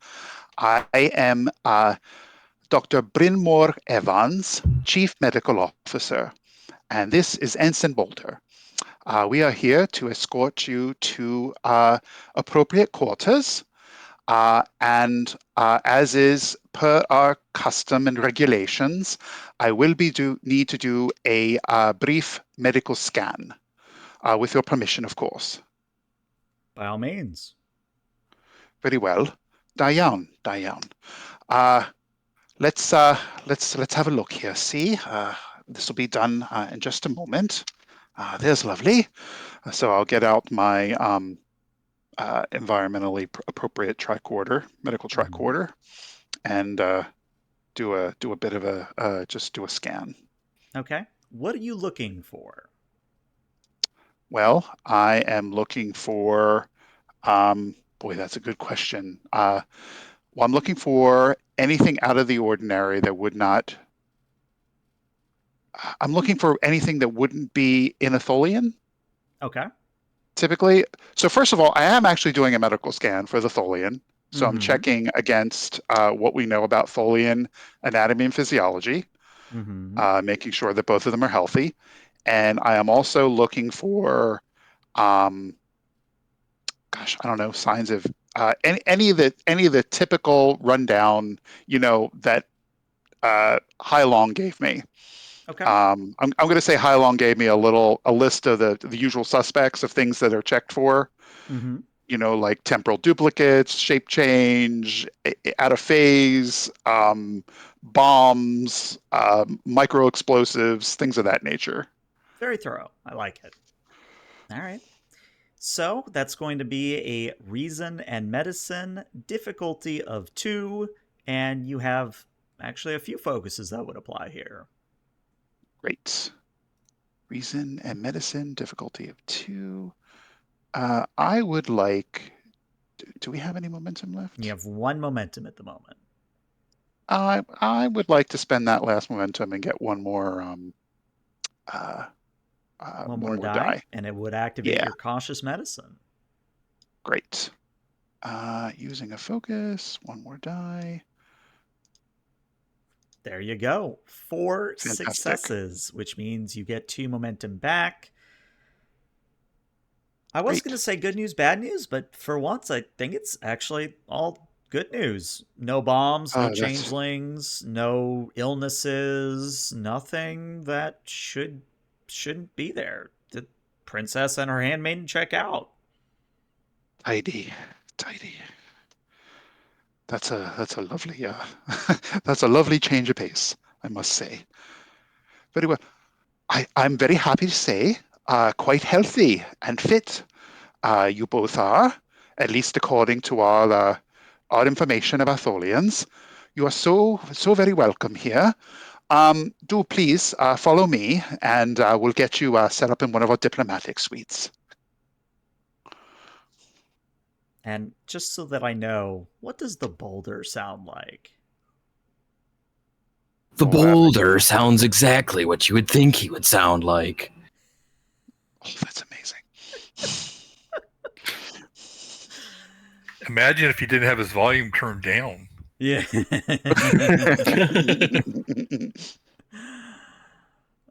I am Dr. Brynmore Evans, Chief Medical Officer, and this is Ensign Boulder. We are here to escort you to appropriate quarters, and as is per our custom and regulations, I will need to do a brief medical scan, with your permission, of course. By all means. Very well. Diane. Let's have a look here. See, this will be done in just a moment. There's lovely. So I'll get out my environmentally appropriate tricorder, medical tricorder, and do a bit of a just do a scan. Okay. What are you looking for? Well, I am looking for. Boy, that's a good question. Well, I'm looking for anything out of the ordinary that would not. I'm looking for anything that wouldn't be in a Tholian, Okay. typically. So first of all, I am actually doing a medical scan for the Tholian. So I'm Mm-hmm. checking against what we know about Tholian anatomy and physiology, Mm-hmm. making sure that both of them are healthy. And I am also looking for, um, gosh, I don't know, signs of any of the typical rundown, that Hai Long gave me. Okay. I'm going to say Hai Long gave me a list of the usual suspects of things that are checked for. Mm-hmm. Like temporal duplicates, shape change, out of phase, bombs, micro explosives, things of that nature. Very thorough. I like it. All right. So that's going to be a reason and medicine difficulty of 2, and you have actually a few focuses that would apply here. Great. Reason and medicine, difficulty of 2. I would like. Do we have any momentum left? You have 1 momentum at the moment. I would like to spend that last momentum and get one more One one more more die, die. and it would activate Yeah, your cautious medicine. great. Using a focus, one more die. There you go. 4 Fantastic. successes, which means you get 2 momentum back. I was going to Great. say good news, bad news, but for once, I think it's actually all good news. No bombs, no That's changelings, no illnesses, nothing that shouldn't be there. The princess and her handmaiden check out. tidy, tidy. That's a lovely that's a lovely change of pace, I must say. Very well. I'm very happy to say, quite healthy and fit. You both are, at least according to our information about Tholians. You are so very welcome here. Do please follow me, and we'll get you set up in one of our diplomatic suites. And just so that I know, what does the boulder sound like? The Oh, boulder sounds exactly what you would think he would sound like. oh, that's amazing. Imagine if he didn't have his volume turned down. Yeah.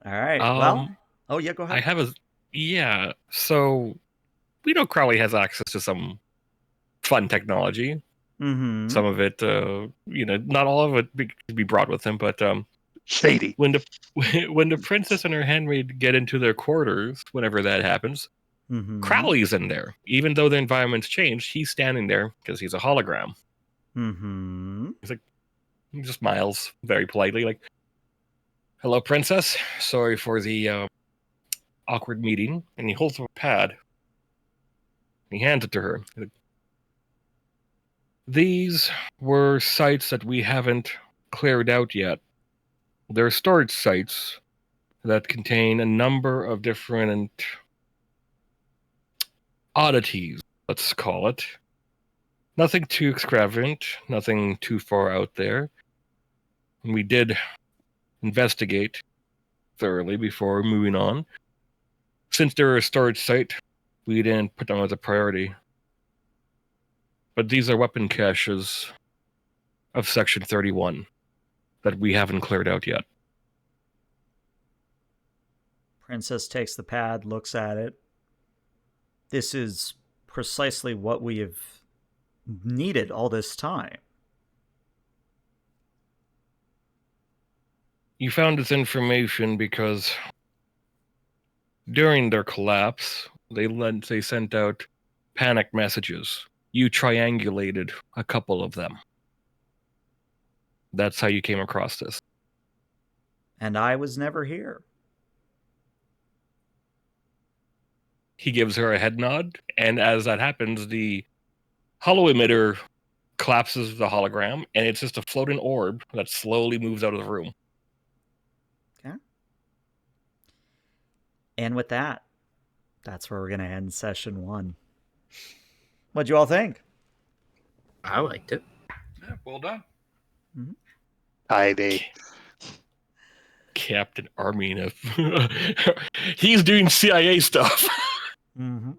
All right. Well, Um, oh yeah, go I ahead. have a yeah. So we know Crowley has access to some fun technology. Mm-hmm. Some of it, not all of it could be brought with him, but Shady. when the when the princess and her handmaid get into their quarters, whenever that happens, Mm-hmm. Crowley's in there. Even though the environment's changed, he's standing there because he's a hologram. Mm-hmm. He just smiles very politely, like, "Hello, princess. Sorry for the awkward meeting." And he holds up a pad. He hands it to her. He's like, "These were sites that we haven't cleared out yet. They're storage sites that contain a number of different oddities, let's call it. Nothing too extravagant, nothing too far out there. We did investigate thoroughly before moving on. Since they're a storage site, we didn't put them as a priority. But these are weapon caches of Section 31 that we haven't cleared out yet." Princess takes the pad, looks at it. This is precisely what we have needed all this time. You found this information because during their collapse, they sent out panic messages. You triangulated a couple of them. That's how you came across this. And I was never here. He gives her a head nod, and as that happens, the hollow emitter collapses the hologram, and it's just a floating orb that slowly moves out of the room. Okay. And with that, that's where we're going to end session 1. What'd you all think? I liked it. Yeah, well done. they Captain Armina. He's doing CIA stuff. Mm-hmm.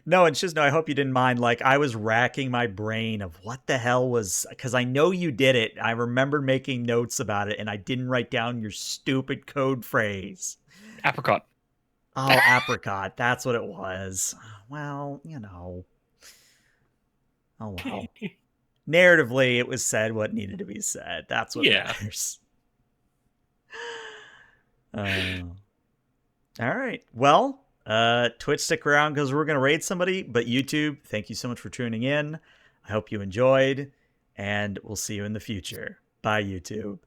No, and Shizno, I hope you didn't mind. Like, I was racking my brain of what the hell was, because I know you did it. I remember making notes about it, and I didn't write down your stupid code phrase. Apricot. Oh, apricot. That's what it was. Well, you know. Oh, well. Narratively, it was said what needed to be said. That's what matters. All right. Well, Twitch, stick around because we're going to raid somebody. But YouTube, thank you so much for tuning in. I hope you enjoyed, and we'll see you in the future. Bye, YouTube.